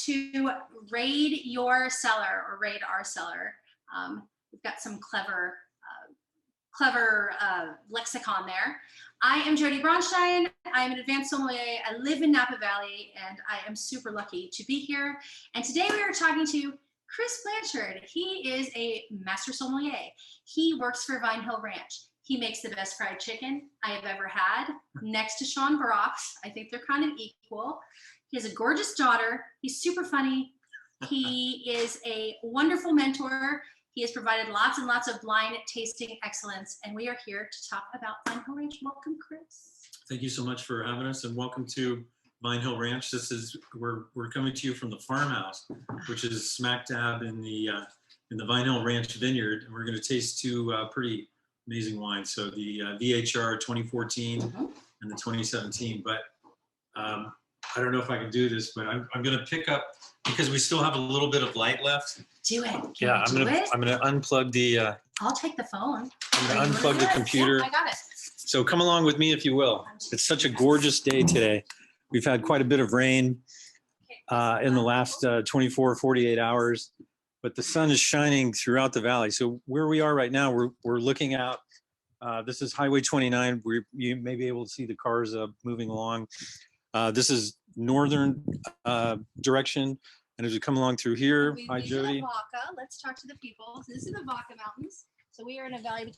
to raid your cellar or raid our cellar. We've got some clever lexicon there. I am Jodi Bronchtein. I'm an advanced sommelier. I live in Napa Valley, and I am super lucky to be here. And today we are talking to Chris Blanchard. He is a master sommelier. He works for Vine Hill Ranch. He makes the best fried chicken I have ever had, next to Sean Brock's. I think they're kind of equal. He has a gorgeous daughter. He's super funny. He is a wonderful mentor. He has provided lots and lots of blind tasting excellence, and we are here to talk about Vine Hill Ranch. Welcome, Chris. Thank you so much for having us, and welcome to Vine Hill Ranch. We're coming to you from the farmhouse, which is smack dab in the Vine Hill Ranch vineyard, and we're going to taste two pretty amazing wines. So the VHR 2014 and the 2017. But I don't know if I can do this, but I'm going to pick up, because we still have a little bit of light left. Do it. I'm gonna unplug the. I'll take the phone. I'm gonna unplug the computer. Yeah, I got it. So come along with me if you will. It's such a gorgeous day today. We've had quite a bit of rain in the last 24, 48 hours, but the sun is shining throughout the valley. So where we are right now, we're looking out. This is Highway 29. You may be able to see the cars moving along. This is northern direction. And as we come along through here, hi Jodi. Let's talk to the people. So this is the Vaca Mountains. So we are in a valley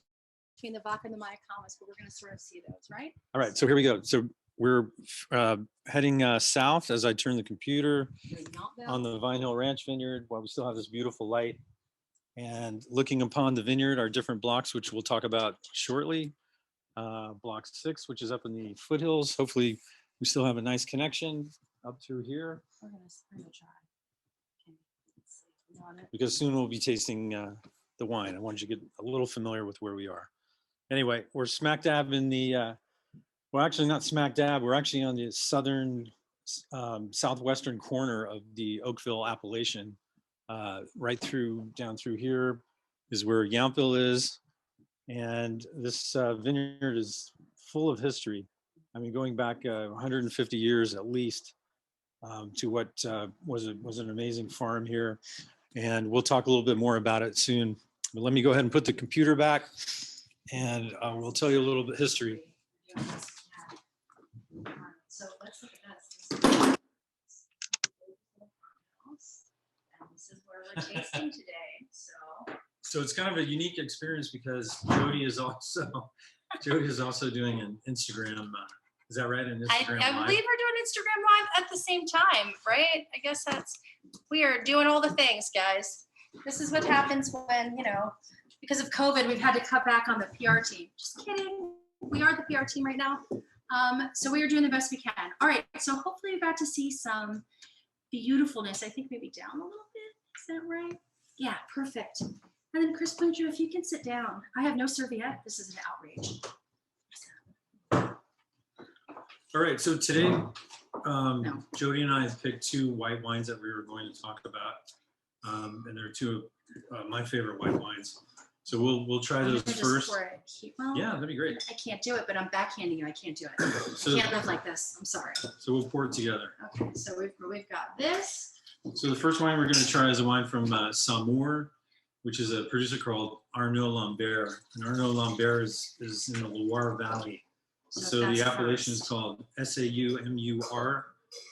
between the Vaca and the Mayacamas, but we're going to sort of see those, right? All right, so here we go. So we're heading south as I turn the computer on the Vine Hill Ranch vineyard while we still have this beautiful light. And looking upon the vineyard are different blocks, which we'll talk about shortly. Block 6, which is up in the foothills. Hopefully we still have a nice connection up through here. We're gonna try. Because soon we'll be tasting the wine. I wanted you to get a little familiar with where we are. Anyway, we're smack dab in the, well, actually not smack dab. We're actually on the southern, southwestern corner of the Oakville appellation. Right down through here is where Yountville is. And this vineyard is full of history. I mean, going back 150 years at least to what was an amazing farm here. And we'll talk a little bit more about it soon. But let me go ahead and put the computer back, and we'll tell you a little bit history. So let's look at this. And this is where we're tasting today. So it's kind of a unique experience because Jodi is also doing an Instagram. Is that right? An Instagram I believe we're doing Instagram Live at the same time, right? I guess we are doing all the things, guys. This is what happens when, because of COVID, we've had to cut back on the PR team. Just kidding. We are the PR team right now. So we are doing the best we can. All right. So hopefully we got to see some beautifulness. I think maybe down a little bit. Is that right? Yeah, perfect. And then Chris Blanchard, if you can sit down. I have no serviette. This is an outrage. All right, so today, Jodi and I have picked two white wines that we were going to talk about, and they're two of my favorite white wines. So we'll try those first. Well, yeah, that'd be great. I can't do it, but I'm backhanding you. I can't do it. So, I can't live like this. I'm sorry. So we'll pour it together. Okay, so we've got this. So the first wine we're going to try is a wine from Sommelier, which is a producer called Arnaud Lambert. And Arnaud Lambert is in the Loire Valley. So the appellation is called Saumur.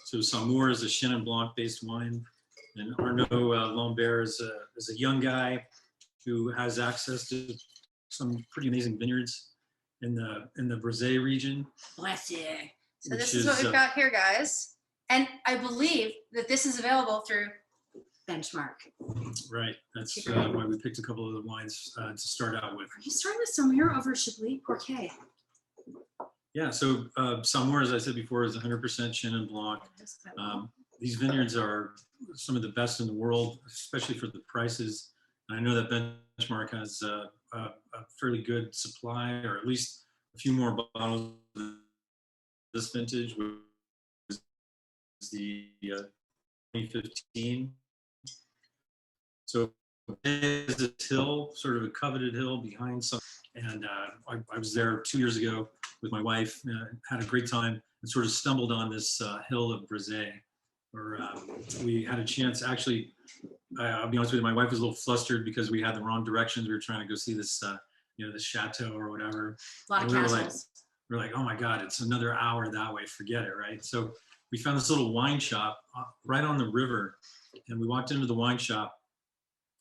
So Sommelier is a Chenin Blanc based wine, and Arnaud Lambert is a young guy who has access to some pretty amazing vineyards in the Brézé region. Blessed. So this is what we've got here, guys, and I believe that this is available through Benchmark. Right. That's why we picked a couple of the wines to start out with. Are you starting with Sommelier over Chablis Porquet? Yeah, so Sommelier, as I said before, is 100% Chenin Blanc. These vineyards are some of the best in the world, especially for the prices. And I know that Benchmark has a fairly good supply, or at least a few more bottles of this vintage, which is the 2015. So there's this hill, sort of a coveted hill behind some, and I was there 2 years ago with my wife, had a great time, and sort of stumbled on this hill of Brézé. we had a chance. Actually, I'll be honest with you, my wife was a little flustered because we had the wrong directions. We were trying to go see this, this chateau or whatever. A lot of castles. We're like, oh my God, it's another hour that way. Forget it, right? So we found this little wine shop right on the river, and we walked into the wine shop,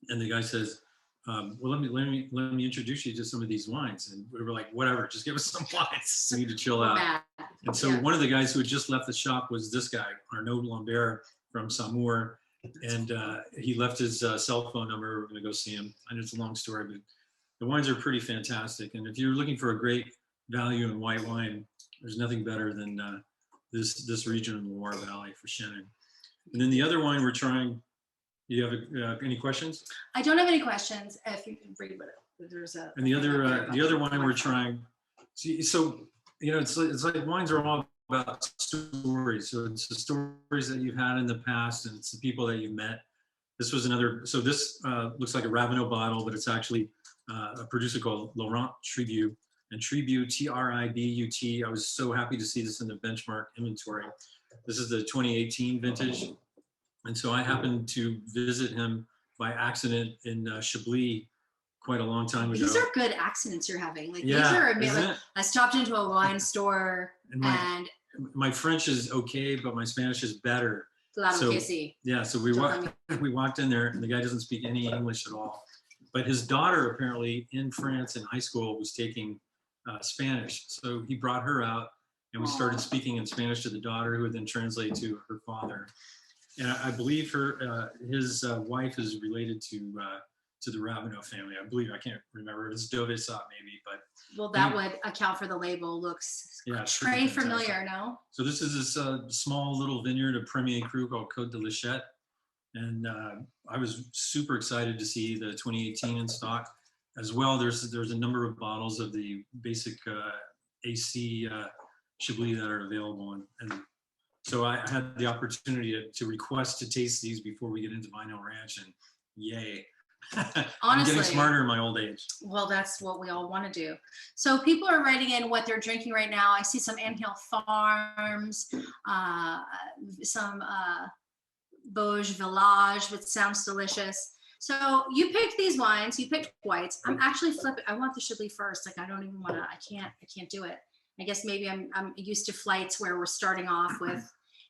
and the guy says, well, let me introduce you to some of these wines. And we were like, whatever, just give us some wines. We need to chill out. And so one of the guys who had just left the shop was this guy, Arnaud Lambert from Saumur. And he left his cell phone number. We're going to go see him. I know it's a long story, but the wines are pretty fantastic. And if you're looking for a great value in white wine, there's nothing better than this region of the Loire Valley for Chenin. And then the other wine we're trying, you have any questions? I don't have any questions. If you can read what there's a. And the other wine we're trying, so it's like wines are all about stories. So it's the stories that you've had in the past, and it's the people that you met. This was another. So this looks like a Ravenel bottle, but it's actually a producer called Laurent Tribut, and Tribut, Tribut. I was so happy to see this in the benchmark inventory. This is the 2018 vintage. And so I happened to visit him by accident in Chablis quite a long time ago. These are good accidents you're having. Like, yeah, these are, like, I stopped into a wine store and my French is okay, but my Spanish is better. So we walked in there, and the guy doesn't speak any English at all. But his daughter apparently in France in high school was taking Spanish. So he brought her out, and we started speaking in Spanish to the daughter, who would then translate to her father. And I believe his wife is related to the Ravenel family. I believe, I can't remember. It's Dovesat maybe, but. Well, that would account for the label. Looks very familiar, no? So this is this small little vineyard of Premier Cru called Côte de Lachette. And I was super excited to see the 2018 in stock. As well, there's a number of bottles of the basic AC Chablis that are available. And so I had the opportunity to request to taste these before we get into Vinal Ranch, and yay. Honestly, I'm getting smarter in my old age. Well, that's what we all want to do. So people are writing in what they're drinking right now. I see some Anthill Farms, some Bauge Village, which sounds delicious. So you picked these wines, you picked whites. I'm actually flipping. I want the Chablis first. Like, I don't even want to, I can't do it. I guess maybe I'm used to flights where we're starting off with,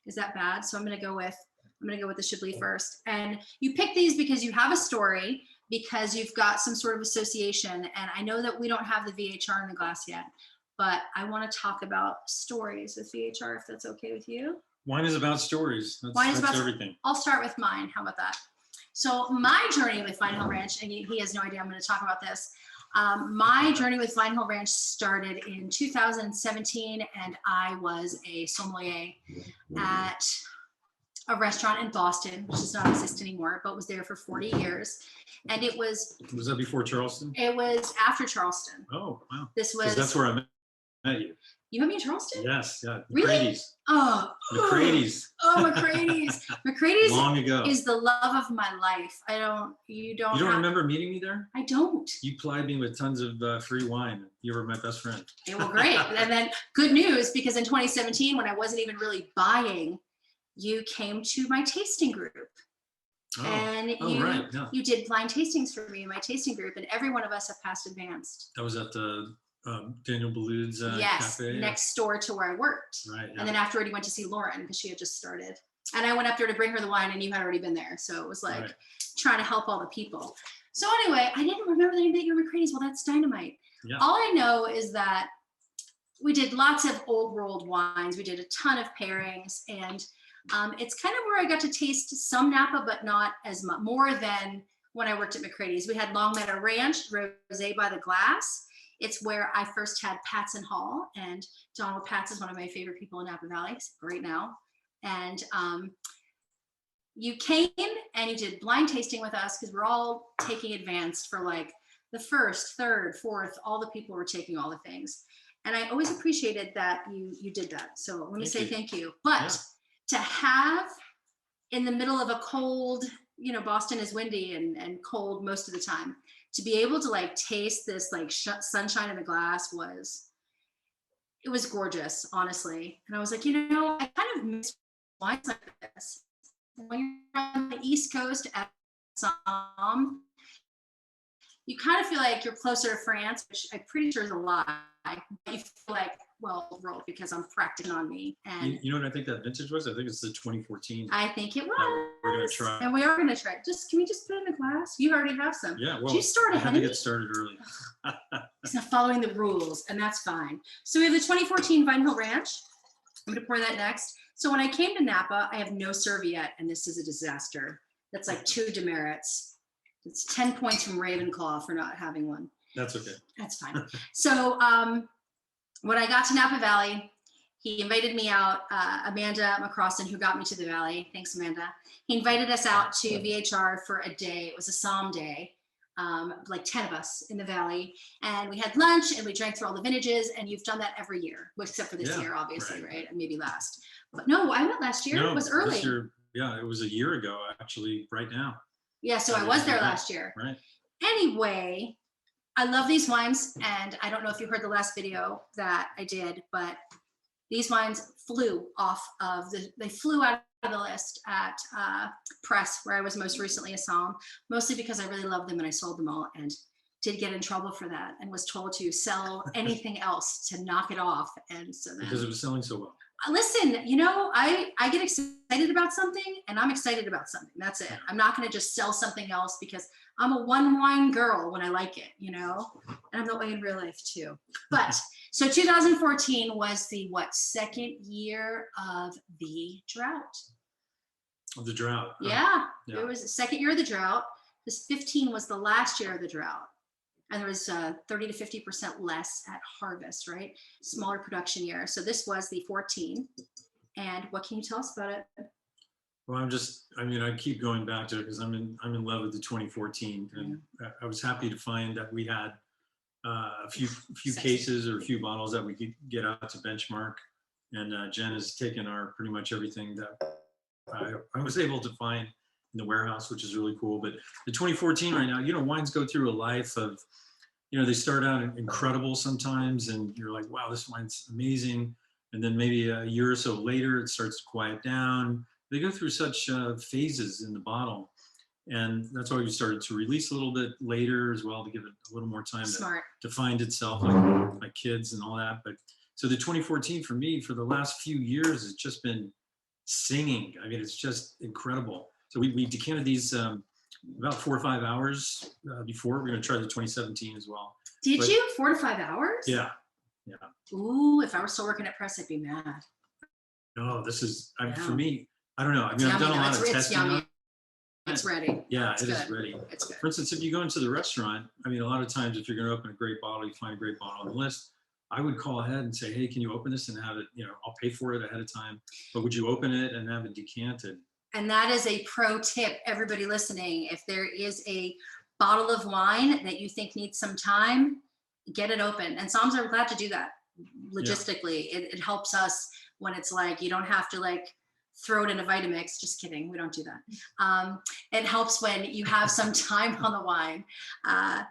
is that bad? So I'm going to go with the Chablis first. And you pick these because you have a story, because you've got some sort of association. And I know that we don't have the VHR in the glass yet, but I want to talk about stories with VHR, if that's okay with you. Wine is about stories. That's about everything. I'll start with mine. How about that? So my journey with Vinal Ranch, and he has no idea I'm going to talk about this. My journey with Vinal Ranch started in 2017, and I was a sommelier at a restaurant in Boston, which does not exist anymore, but was there for 40 years. And it was... Was that before Charleston? It was after Charleston. Oh, wow. This was... That's where I met you. You met me in Charleston? Yes, yeah. Really? McCrady's. Oh. McCrady's. Oh, McCrady's. McCrady's long ago is the love of my life. You don't remember meeting me there? I don't. You plied me with tons of free wine. You were my best friend. Yeah, well, great. And then good news, because in 2017, when I wasn't even really buying, you came to my tasting group. Oh. And Right. Yeah. You did blind tastings for me in my tasting group, and every one of us have passed advanced. That was at the Daniel Balloud's cafe. Next door to where I worked. Right. Yeah. And then afterward, he went to see Lauren because she had just started. And I went up there to bring her the wine, and you had already been there. So it was like trying to help all the people. So anyway, I didn't remember the name that you were McCrady's. Well, that's dynamite. Yeah. All I know is that we did lots of old world wines. We did a ton of pairings, and it's kind of where I got to taste some Napa, but not as much, more than when I worked at McCrady's. We had Long Meadow Ranch, Rosé by the Glass. It's where I first had Patz and Hall, and Donald Patz is one of my favorite people in Napa Valley. He's great now. And you came and you did blind tasting with us, because we're all taking advanced for like the first, third, fourth, all the people were taking all the things. And I always appreciated that you did that. So let me say thank you. But to have in the middle of a cold, Boston is windy and cold most of the time, to be able to like taste this like sunshine in the glass it was gorgeous, honestly. And I was like, I kind of miss wines like this. when you're on the East Coast at Somme, you kind of feel like you're closer to France, which I'm pretty sure is a lie. But you feel like, well, roll because I'm practicing on me. And You know what I think that vintage was? I think it's the 2014. I think it was. We're gonna try. And we are gonna try. Can we just put it in the glass? You already have some. Yeah, well, Did you start I ahead had to of get me? started early. He's not following the rules, and that's fine. So we have the 2014 Vine Hill Ranch. I'm gonna pour that next. So when I came to Napa, I have no serviette, and this is a disaster. That's like 2 demerits. It's 10 points from Ravenclaw for not having one. That's okay. That's fine. So when I got to Napa Valley, he invited me out, Amanda McCrossan, who got me to the Valley. Thanks, Amanda. He invited us out to VHR for a day. It was a Somme day, like 10 of us in the Valley. And we had lunch and we drank through all the vintages. And you've done that every year, except for this year, obviously, right? And maybe last. But no, I went last year. It was early. This year, yeah, it was a year ago, actually, right now. Yeah, so I was there last year. Right. Anyway, I love these wines, and I don't know if you heard the last video that I did, but these wines flew out of the list at Press, where I was most recently a Somm, mostly because I really loved them and I sold them all and did get in trouble for that and was told to sell anything else to knock it off. And so then, because it was selling so well. Listen, you know, I get excited about something and I'm excited about something. That's it. I'm not going to just sell something else because I'm a one wine girl when I like it, you know, and I'm that way in real life too. But so 2014 was the second year of the drought. Of the drought. Yeah, it was the second year of the drought. This 15 was the last year of the drought. And there was 30 to 50% less at harvest, right? Smaller production year. So this was the 14. And what can you tell us about it? Well, I keep going back to it because I'm in love with the 2014, and I was happy to find that we had a few cases or a few bottles that we could get out to benchmark, and Jen has taken pretty much everything that I was able to find in the warehouse, which is really cool. But the 2014 right now, you know, wines go through a life of, you know, they start out incredible sometimes, and you're like, wow, this wine's amazing, and then maybe a year or so later, it starts to quiet down. They go through such phases in the bottle. And that's why we started to release a little bit later as well, to give it a little more time to find itself, like my kids and all that. But so the 2014 for me, for the last few years, has just been singing. I mean, it's just incredible. So we decanted these about 4 or 5 hours before. We're going to try the 2017 as well. Did you? 4 to 5 hours? Yeah. Ooh, if I were still working at Press, I'd be mad. No, this is, for me, I don't know. I mean, I've done a lot of testing on it. It's ready. Yeah, it is ready. It's good. For instance, if you go into the restaurant, I mean, a lot of times if you're going to open a great bottle, you find a great bottle on the list, I would call ahead and say, hey, can you open this and have it, you know, I'll pay for it ahead of time, but would you open it and have it decanted? And that is a pro tip, everybody listening. If there is a bottle of wine that you think needs some time, get it open. And Somms are glad to do that logistically. Yeah. It helps us when it's like, you don't have to like throw it in a Vitamix. Just kidding. We don't do that. It helps when you have some time on the wine.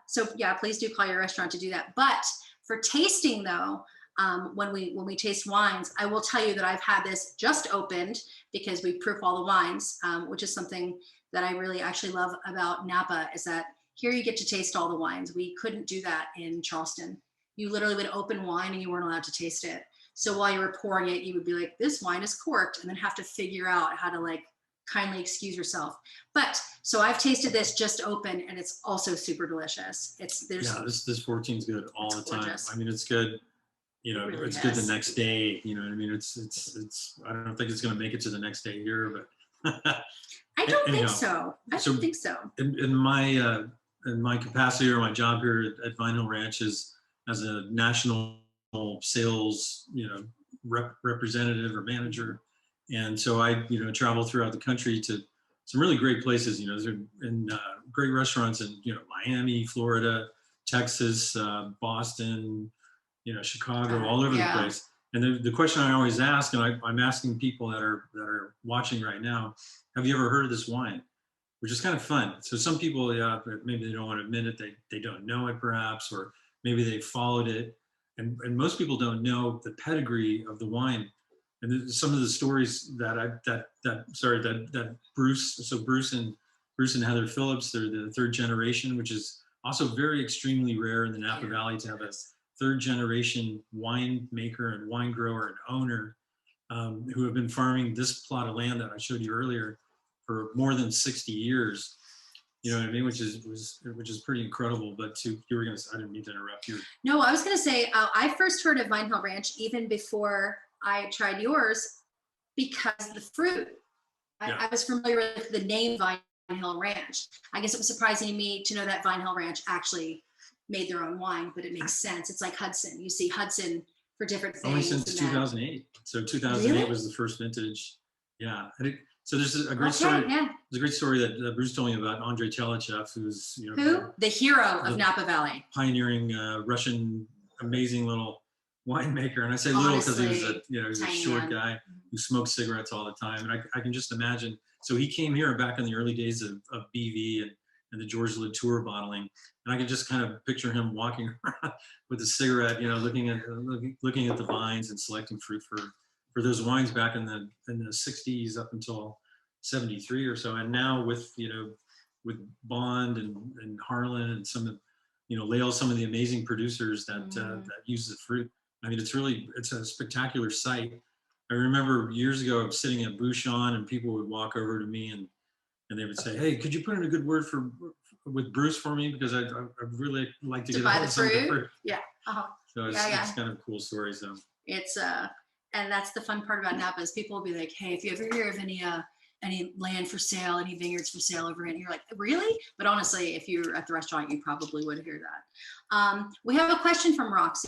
So yeah, please do call your restaurant to do that. But for tasting though, when we taste wines, I will tell you that I've had this just opened because we proof all the wines, which is something that I really actually love about Napa, is that here you get to taste all the wines. We couldn't do that in Charleston. You literally would open wine and you weren't allowed to taste it. So while you were pouring it, you would be like, this wine is corked, and then have to figure out how to like kindly excuse yourself. But so I've tasted this just open, and it's also super delicious. This 14 is good all the time. Gorgeous. I mean, it's good. You know, really it's good the next day. You know what I mean? It's. I don't think it's going to make it to the next day here, but I don't think so. I don't think so. In my capacity or my job here at Vine Hill Ranch is as a national sales, you know, representative or manager, and so I, you know, travel throughout the country to some really great places. You know, in great restaurants in, you know, Miami, Florida, Texas, Boston, you know, Chicago, all over the place. And the question I always ask, and I'm asking people that are watching right now, have you ever heard of this wine? Which is kind of fun. So some people, maybe they don't want to admit it, they don't know it perhaps, or maybe they followed it. And most people don't know the pedigree of the wine. and some of the stories that Bruce and Heather Phillips, they're the third generation, which is also very extremely rare in the Napa Valley to have a third generation winemaker and wine grower and owner who have been farming this plot of land that I showed you earlier for more than 60 years. You know what I mean? Which is pretty incredible. But you were going to say, I didn't mean to interrupt you. No, I was going to say, I first heard of Vine Hill Ranch even before I tried yours because of the fruit. I was familiar with the name Vine Hill Ranch. I guess it was surprising to me to know that Vine Hill Ranch actually made their own wine, but it makes sense. It's like Hudson. You see Hudson for different things. Only since 2008. So 2008 was the first vintage. Yeah. So there's a great story. Yeah. There's a great story that Bruce told me about Andrei Chelychev, who's the hero of Napa Valley, pioneering Russian, amazing little winemaker. And I say little because he was a short guy who smoked cigarettes all the time. And I can just imagine. So he came here back in the early days of BV and the George Latour bottling, and I can just kind of picture him walking around with a cigarette, looking at the vines and selecting fruit for those wines back in the 60s up until 73 or so. And now with Bond and Harlan and some of Lael, some of the amazing producers that use the fruit. I mean, it's a spectacular sight. I remember years ago sitting at Bouchon and people would walk over to me and they would say, "Hey, could you put in a good word with Bruce for me? Because I'd really like to get buy the some of the fruit." fruit. Yeah. So it's kind of cool stories though. It's and that's the fun part about Napa is people will be like, "Hey, if you ever hear of any land for sale, any vineyards for sale over here," and you're like, "Really?" But honestly, if you're at the restaurant, you probably would hear that. We have a question from Roxy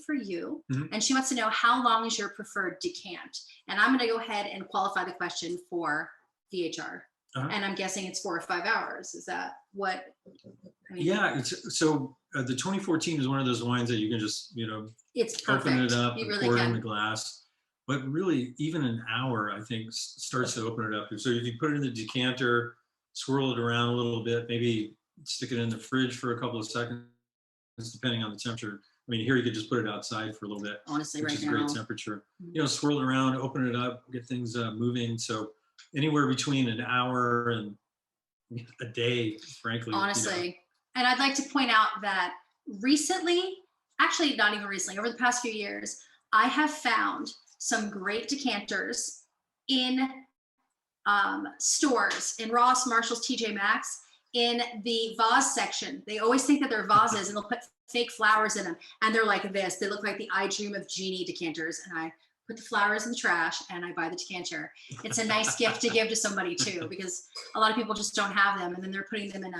for you, and she wants to know, how long is your preferred decant? And I'm going to go ahead and qualify the question for VHR. And I'm guessing it's 4 or 5 hours. Is that what? I mean, yeah. The 2014 is one of those wines that you can just it's perfect. Open it up, you and really pour it can. in the glass. But really, even an hour, I think, starts to open it up. So if you put it in the decanter, swirl it around a little bit, maybe stick it in the fridge for a couple of seconds, depending on the temperature. I mean, here you could just put it outside for a little bit. Honestly, which right is now, great temperature. Swirl it around, open it up, get things moving. So anywhere between an hour and a day, frankly. Honestly. And I'd like to point out that recently, actually not even recently, over the past few years, I have found some great decanters in stores, in Ross, Marshall's, TJ Maxx, in the vase section. They always think that they're vases and they'll put fake flowers in them. And they're like this. They look like the I Dream of Jeannie decanters. And I put the flowers in the trash and I buy the decanter. It's a nice gift to give to somebody too, because a lot of people just don't have them. And then they're putting them in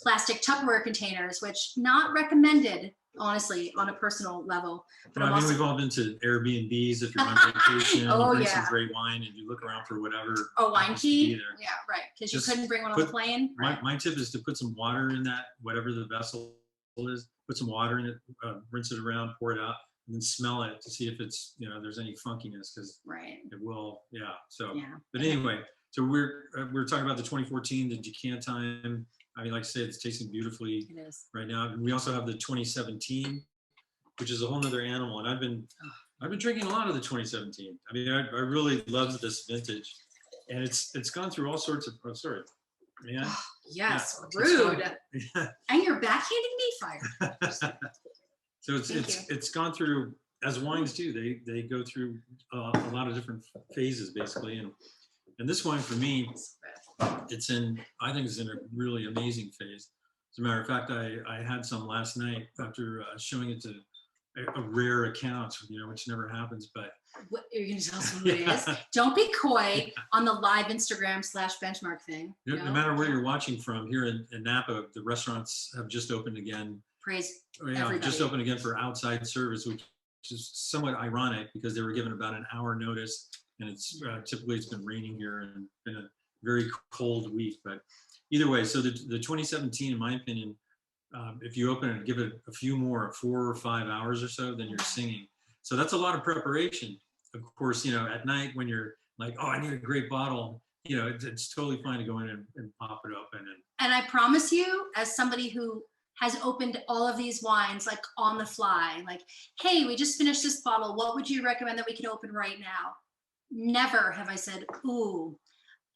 plastic Tupperware containers, which not recommended, honestly, on a personal level. But well, I mean, we've all been to Airbnbs if you're on vacation, you bring some great wine and you look around for whatever. Wine key? Yeah, right. Because you couldn't bring one on the plane. My tip is to put some water in that, whatever the vessel is, put some water in it, rinse it around, pour it out, and then smell it to see if it's, there's any funkiness, because it will, So, but anyway, so we're talking about the 2014, the decant time. I mean, like I said, it's tasting beautifully right now. And we also have the 2017, which is a whole nother animal. And I've been drinking a lot of the 2017. I mean, I really love this vintage, and it's gone through all sorts of. Oh, sorry. Yeah. Oh, yes, rude. And you're backhanding me, fire. So it's gone through, as wines do. They go through a lot of different phases, basically. And this wine for me, I think it's in a really amazing phase. As a matter of fact, I had some last night after showing it to a rare account, which never happens. But what, are you going to tell us who it is? Don't be coy on the live Instagram /benchmark thing. No matter where you're watching from, here in Napa, the restaurants have just opened again. Praise everybody. Just opened again for outside service, which is somewhat ironic because they were given about an hour notice, and it's typically it's been raining here and been a very cold week. But either way, so the 2017, in my opinion, if you open it and give it a few more, 4 or 5 hours or so, then you're singing. So that's a lot of preparation. Of course, at night when you're like, oh, I need a great bottle, it's totally fine to go in and pop it open. And I promise you, as somebody who has opened all of these wines like on the fly, like, hey, we just finished this bottle. What would you recommend that we can open right now? never have I said, ooh,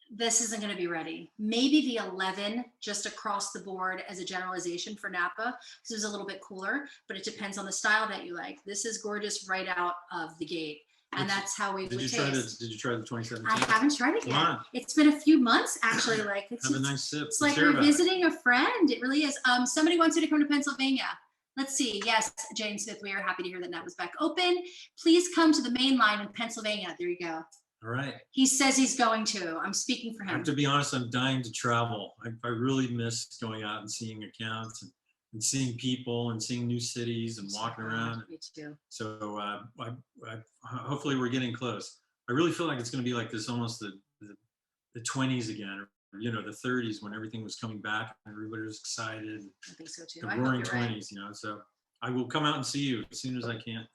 this isn't going to be ready. Maybe the 11 just across the board as a generalization for Napa, because it was a little bit cooler, but it depends on the style that you like. This is gorgeous right out of the gate. And that's how we would taste. Did you try the 2017? I haven't tried it Come yet. on. It's been a few months actually. Like Have a nice sip. it's like you're visiting a friend. It really is. Somebody wants you to come to Pennsylvania. Let's see. Yes, Jane Smith, we are happy to hear that Napa's back open. Please come to the main line in Pennsylvania. There you go. All right. He says he's going to. I'm speaking for I him. have to be honest, I'm dying to travel. I really miss going out and seeing accounts and seeing people and seeing new cities and walking around. Me too. So hopefully we're getting close. I really feel like it's going to be like this, almost the 20s again, or the 30s, when everything was coming back and everybody was excited. I think so too. The roaring 20s, So I will come out and see you as soon as I can.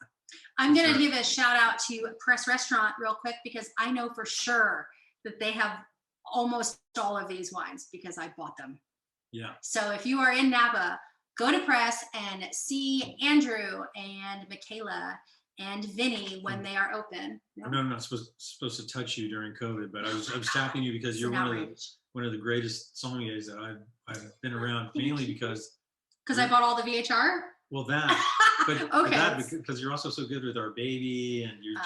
I'm going to give a shout out to Press Restaurant real quick, because I know for sure that they have almost all of these wines because I bought them. Yeah. So if you are in Napa, go to Press and see Andrew and Michaela and Vinny when they are open. I know I'm not supposed to touch you during COVID, but I was tapping you because you're one of the greatest sommeliers that I've been around, mainly because I bought all the VHR. Well, that, but okay. Because you're also so good with our baby, and you're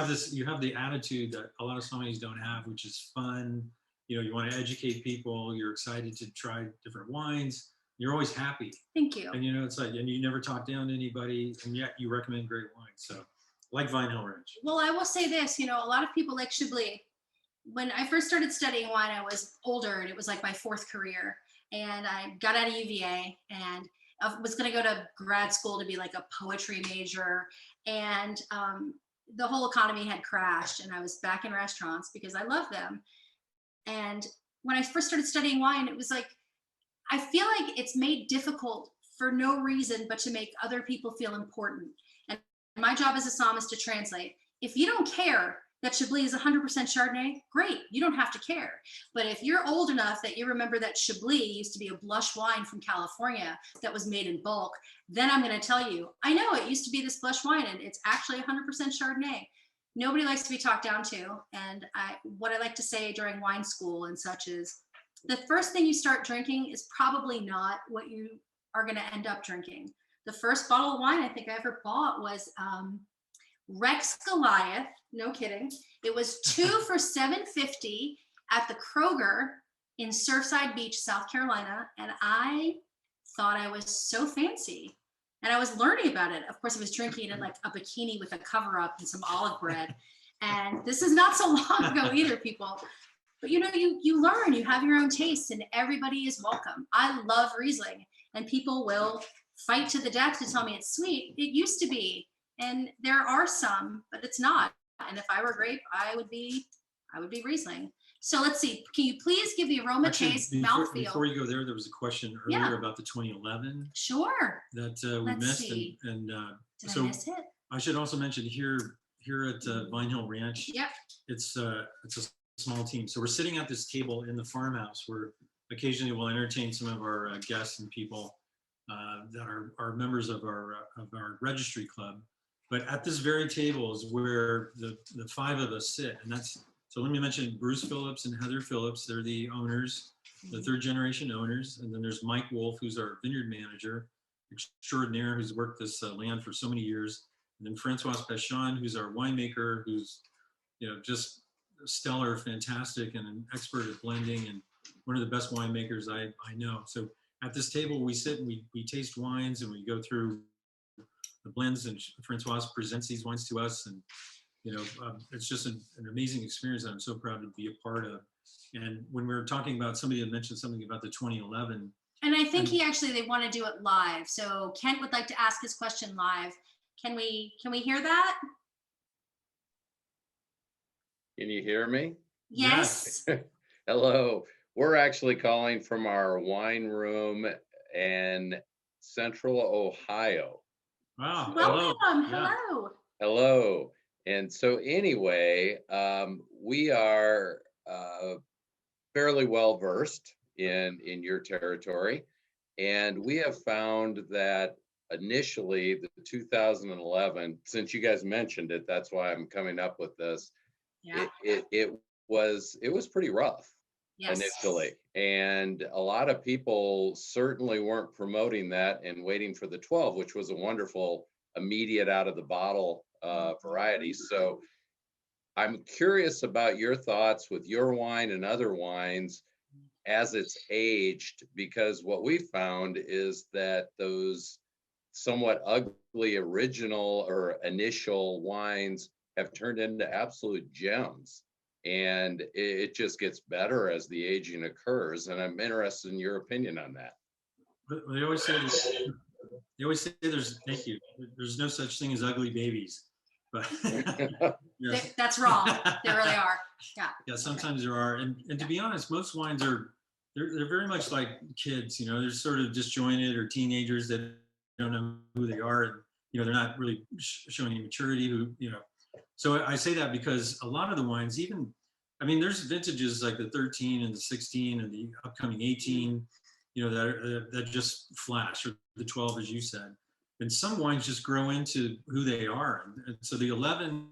just you have the attitude that a lot of sommeliers don't have, which is fun. You want to educate people. You're excited to try different wines. You're always happy. Thank you. And it's like, and you never talk down to anybody, and yet you recommend great wines. So, like Vine Hill Ranch. Well, I will say this. A lot of people like Chablis. When I first started studying wine, I was older, and it was like my fourth career. And I got out of UVA, and I was going to go to grad school to be like a poetry major, and the whole economy had crashed, and I was back in restaurants because I love them. And when I first started studying wine, it was like, I feel like it's made difficult for no reason but to make other people feel important. And my job as a sommelier is to translate. If you don't care that Chablis is 100% Chardonnay, great, you don't have to care. But if you're old enough that you remember that Chablis used to be a blush wine from California that was made in bulk, then I'm going to tell you, I know it used to be this blush wine and it's actually 100% Chardonnay. Nobody likes to be talked down to. And what I like to say during wine school and such is, the first thing you start drinking is probably not what you are going to end up drinking. The first bottle of wine I think I ever bought was Rex Goliath, no kidding. It was 2 for $7.50 at the Kroger in Surfside Beach, South Carolina, and I thought I was so fancy. And I was learning about it. Of course, I was drinking it in like a bikini with a cover up and some olive bread. And this is not so long ago either, people. But you learn, you have your own taste, and everybody is welcome. I love Riesling, and people will fight to the death to tell me it's sweet. It used to be. And there are some, but it's not. And if I were grape, I would be Riesling. So let's see. Can you please give the aroma, taste, mouthfeel? Before you go there was a question earlier about the 2011. Sure. That we missed. See. And Did so I miss it? I should also mention here at Vine Hill Ranch. Yep. It's a small team. So we're sitting at this table in the farmhouse where occasionally we'll entertain some of our guests and people that are members of our registry club. But at this very table is where the 5 of us sit. And so let me mention Bruce Phillips and Heather Phillips. They're the owners, the 3rd generation owners. And then there's Mike Wolf, who's our vineyard manager extraordinaire, who's worked this land for so many years. And then Francois Pechon, who's our winemaker, who's, just stellar, fantastic, and an expert at blending and one of the best winemakers I know. So at this table, we sit and we taste wines and we go through the blends, and Francois presents these wines to us, and it's just an amazing experience that I'm so proud to be a part of. And when we were talking about, somebody had mentioned something about the 2011, and I think they want to do it live. So Kent would like to ask his question live. Can we hear that? Can you hear me? Yes. Hello. We're actually calling from our wine room in Central Ohio. Wow. Welcome. Hello. Hello. Hello. And so anyway, we are fairly well versed in your territory. And we have found that initially the 2011, since you guys mentioned it, that's why I'm coming up with this. Yeah. it was pretty rough Yes. initially. And a lot of people certainly weren't promoting that and waiting for the 12, which was a wonderful immediate out of the bottle variety. So I'm curious about your thoughts with your wine and other wines as it's aged, because what we found is that those somewhat ugly original or initial wines have turned into absolute gems. And it just gets better as the aging occurs. And I'm interested in your opinion on that. But they always say there's thank you. There's no such thing as ugly babies. But yeah. That's wrong. There really are. Yeah. Yeah, sometimes there are. And to be honest, most wines are they're very much like kids, you know, they're sort of disjointed, or teenagers that don't know who they are, and you know, they're not really showing any maturity, you know. So I say that because a lot of the wines, even, I mean, there's vintages like the 13 and the 16 and the upcoming 18, you know, that just flash, or the 12, as you said. And some wines just grow into who they are. And so the 11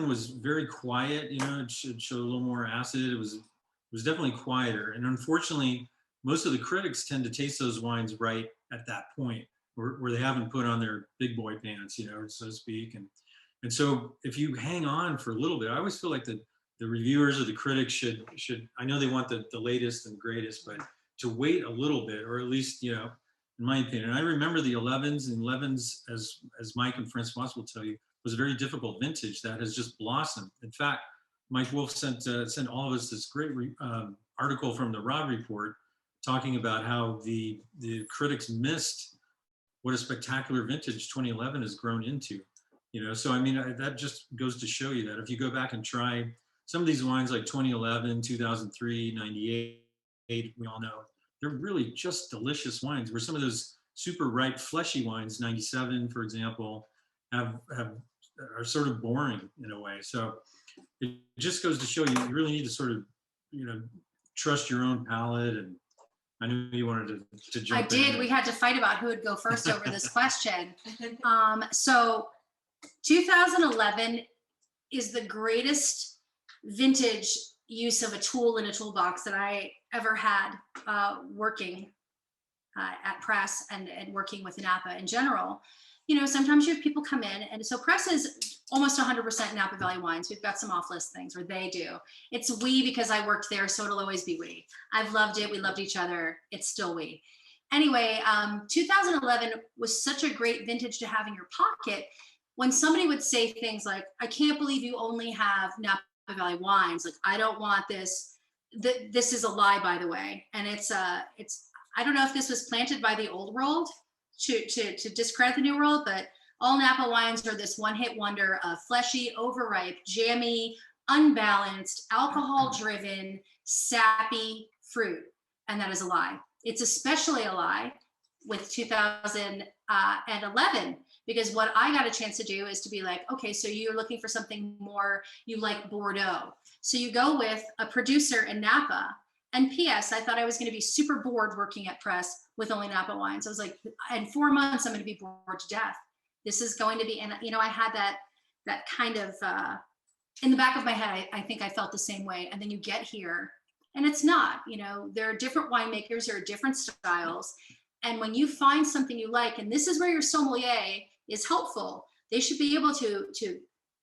was very quiet, you know, it showed a little more acid. It was definitely quieter. And unfortunately, most of the critics tend to taste those wines right at that point, where they haven't put on their big boy pants, you know, so to speak. And so if you hang on for a little bit, I always feel like the reviewers or the critics should, I know they want the latest and greatest, but to wait a little bit, or at least, you know, in my opinion. I remember the 11s, as Mike and Francois will tell you, was a very difficult vintage that has just blossomed. In fact, Mike Wolf sent all of us this great article from the Rod Report talking about how the critics missed what a spectacular vintage 2011 has grown into. You know, so I mean, that just goes to show you that if you go back and try some of these wines like 2011, 2003, 98, we all know, they're really just delicious wines, where some of those super ripe, fleshy wines, 97, for example, are sort of boring in a way. So it just goes to show you really need to sort of, you know, trust your own palate. And I knew you wanted to jump in. I did. We had to fight about who would go first over this question. So 2011 is the greatest vintage use of a tool in a toolbox that I ever had working at Press and working with Napa in general. You know, sometimes you have people come in, and so Press is almost 100% Napa Valley wines. We've got some off-list things, or they do. It's we because I worked there, so it'll always be we. I've loved it. We loved each other. It's still we. Anyway, 2011 was such a great vintage to have in your pocket. When somebody would say things like, I can't believe you only have Napa Valley wines. Like, I don't want this. This is a lie, by the way. And it's I don't know if this was planted by the old world to discredit the new world, but all Napa wines are this one-hit wonder of fleshy, overripe, jammy, unbalanced, alcohol-driven, sappy fruit. And that is a lie. It's especially a lie with 2011, because what I got a chance to do is to be like, okay, so you're looking for something more, you like Bordeaux. So you go with a producer in Napa. And P.S., I thought I was going to be super bored working at Press with only Napa wines. I was like, in 4 months, I'm going to be bored to death. This is going to be, and you know, I had that kind of in the back of my head. I think I felt the same way. And then you get here, and it's not. You know, there are different winemakers, there are different styles, and when you find something you like, and this is where your sommelier is helpful, they should be able to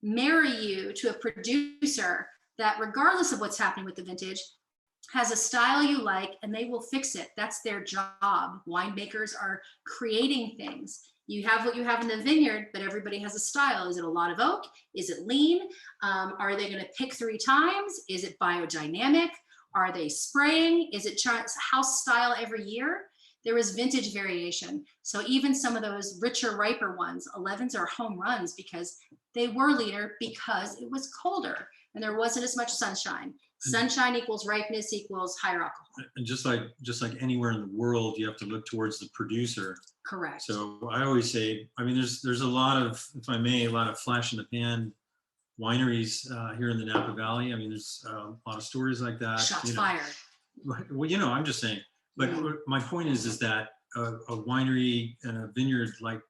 marry you to a producer that, regardless of what's happening with the vintage, has a style you like, and they will fix it. That's their job. Winemakers are creating things. You have what you have in the vineyard, but everybody has a style. Is it a lot of oak? Is it lean? Are they going to pick 3 times? Is it biodynamic? Are they spraying? Is it house style every year? There is vintage variation. So even some of those richer, riper ones, 11s are home runs because they were leaner because it was colder and there wasn't as much sunshine. Sunshine equals ripeness equals higher alcohol. And just like anywhere in the world, you have to look towards the producer. Correct. So I always say, I mean, there's a lot of, if I may, a lot of flash in the pan wineries here in the Napa Valley. I mean, there's a lot of stories like that. Shots fired. Well, you know, I'm just saying. But my point is that a winery and a vineyard like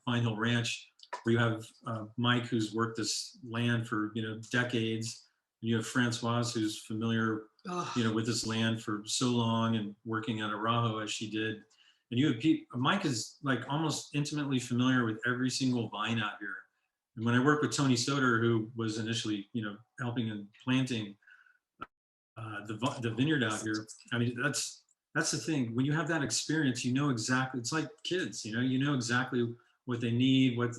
Pine Hill Ranch where you have Mike, who's worked this land for, decades. You have Francoise, who's familiar, with this land for so long and working at Arajo as she did. And you have Mike is like almost intimately familiar with every single vine out here. And when I worked with Tony Soder, who was initially, helping and planting the vineyard out here, I mean, that's the thing. When you have that experience, you know exactly. It's like kids, you know exactly what they need, what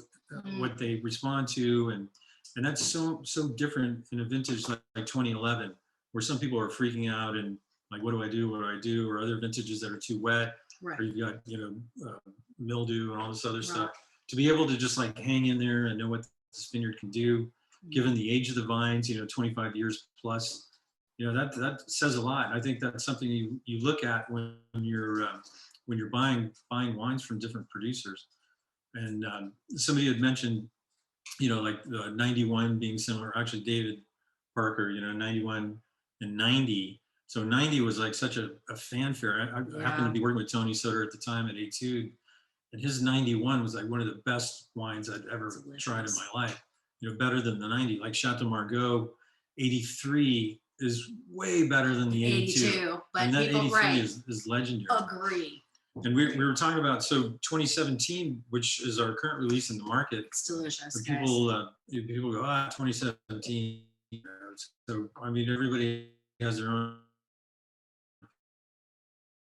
they respond to, and that's so different in a vintage like 2011, where some people are freaking out and like, what do I do? What do I do? Or other vintages that are too wet, Right. or you've got mildew and all this other stuff. To be able to just like hang in there and know what this vineyard can do, given the age of the vines, 25 years plus, that says a lot. I think that's something you look at when you're buying wines from different producers. And somebody had mentioned, like the 91 being similar. Actually, David Parker, 91 and 90. So 90 was like such a fanfare. I happened to be working with Tony Soder at the time at Etude, and his 91 was like one of the best wines I'd ever tried in my life. Better than the 90. Like Chateau Margaux 83 is way better than the 82. But and that people, 83 is legendary. Agree. And we were talking about, so 2017, which is our current release in the market. It's delicious. People go, 2017. So I mean, everybody has their own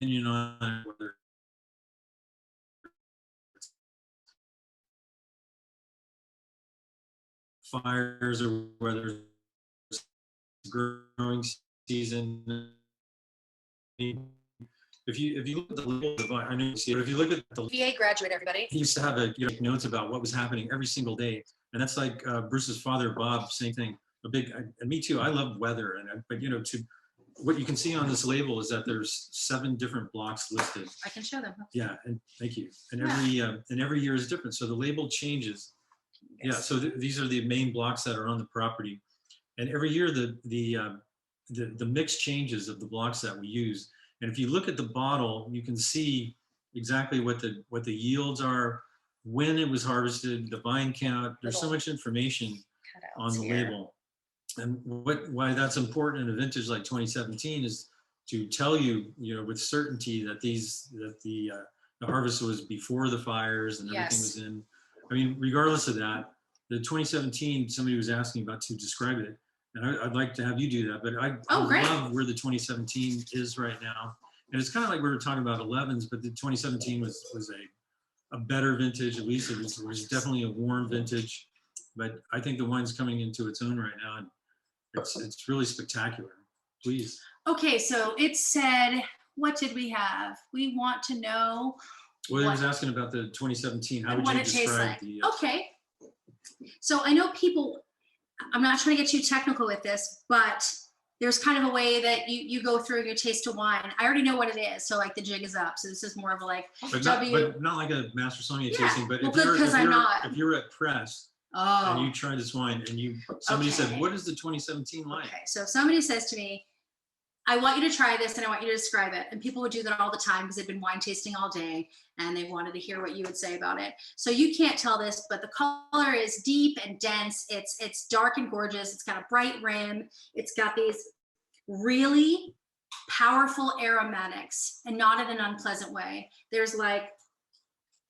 opinion on whether fires or whether it's growing season. If you look at the label, I know you see it, but if you look at the VA graduate, everybody. he used to have notes about what was happening every single day, and that's like Bruce's father, Bob, same thing. And me too. I love weather, but what you can see on this label is that there's 7 different blocks listed. I can show them. Yeah, and thank you. And every year is different, so the label changes. Yes. Yeah, so these are the main blocks that are on the property, and every year the mix changes of the blocks that we use. And if you look at the bottle, you can see exactly what the yields are, when it was harvested, the vine count. There's so much information on the label. And why that's important in a vintage like 2017 is to tell you, with certainty that the harvest was before the fires and everything was in. I mean, regardless of that, the 2017, somebody was asking about to describe it. And I'd like to have you do that, but I love where the 2017 is right now. And it's kind of like we were talking about 11s, but the 2017 was a better vintage. At least it was definitely a warm vintage. But I think the wine's coming into its own right now, and it's really spectacular. Please. Okay, so it said, what did we have? We want to know. Well, I was asking about the 2017. How would you describe the? Okay. So I know people. I'm not trying to get too technical with this, but there's kind of a way that you go through and you taste a wine. I already know what it is, so like the jig is up. So this is more of a like but not like a master sommelier tasting. But if you're at press and you try this wine and somebody said, "What is the 2017 like?" Okay, so if somebody says to me, I want you to try this and I want you to describe it. And people would do that all the time because they've been wine tasting all day and they wanted to hear what you would say about it. So you can't tell this, but the color is deep and dense. It's dark and gorgeous. It's got a bright rim. It's got these really powerful aromatics, and not in an unpleasant way. There's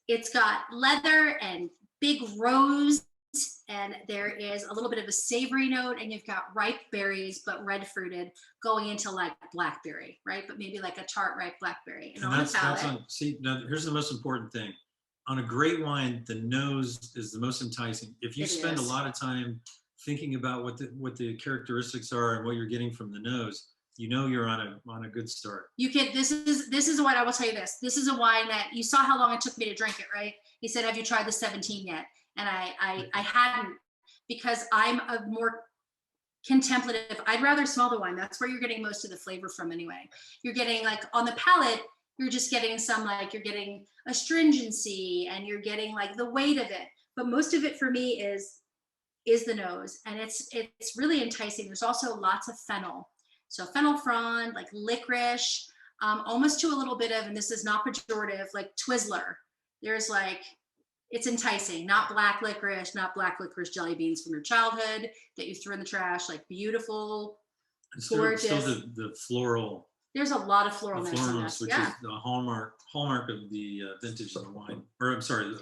it's got leather and big rose, and there is a little bit of a savory note, and you've got ripe berries, but red fruited, going into like blackberry, right? But maybe like a tart ripe blackberry. And on the palate, see, now here's the most important thing. On a great wine, the nose is the most enticing. If you spend a lot of time thinking about what the characteristics are and what you're getting from the nose, you're on a good start. You can. This is what I will tell you. This is a wine that you saw how long it took me to drink it, right? He said, "Have you tried the 17 yet?" And I hadn't, because I'm a more contemplative. I'd rather smell the wine. That's where you're getting most of the flavor from anyway. You're getting like on the palate, you're just getting some you're getting astringency and you're getting like the weight of it. But most of it for me is the nose, and it's really enticing. There's also lots of fennel. So fennel frond, like licorice, almost to a little bit of, and this is not pejorative, like Twizzler. There's it's enticing, not black licorice, not black licorice jelly beans from your childhood that you threw in the trash, like beautiful, gorgeous. Still the floral, There's a lot of floral the notes in floral this. which Yeah. is the hallmark of the vintage of the wine, or I'm sorry,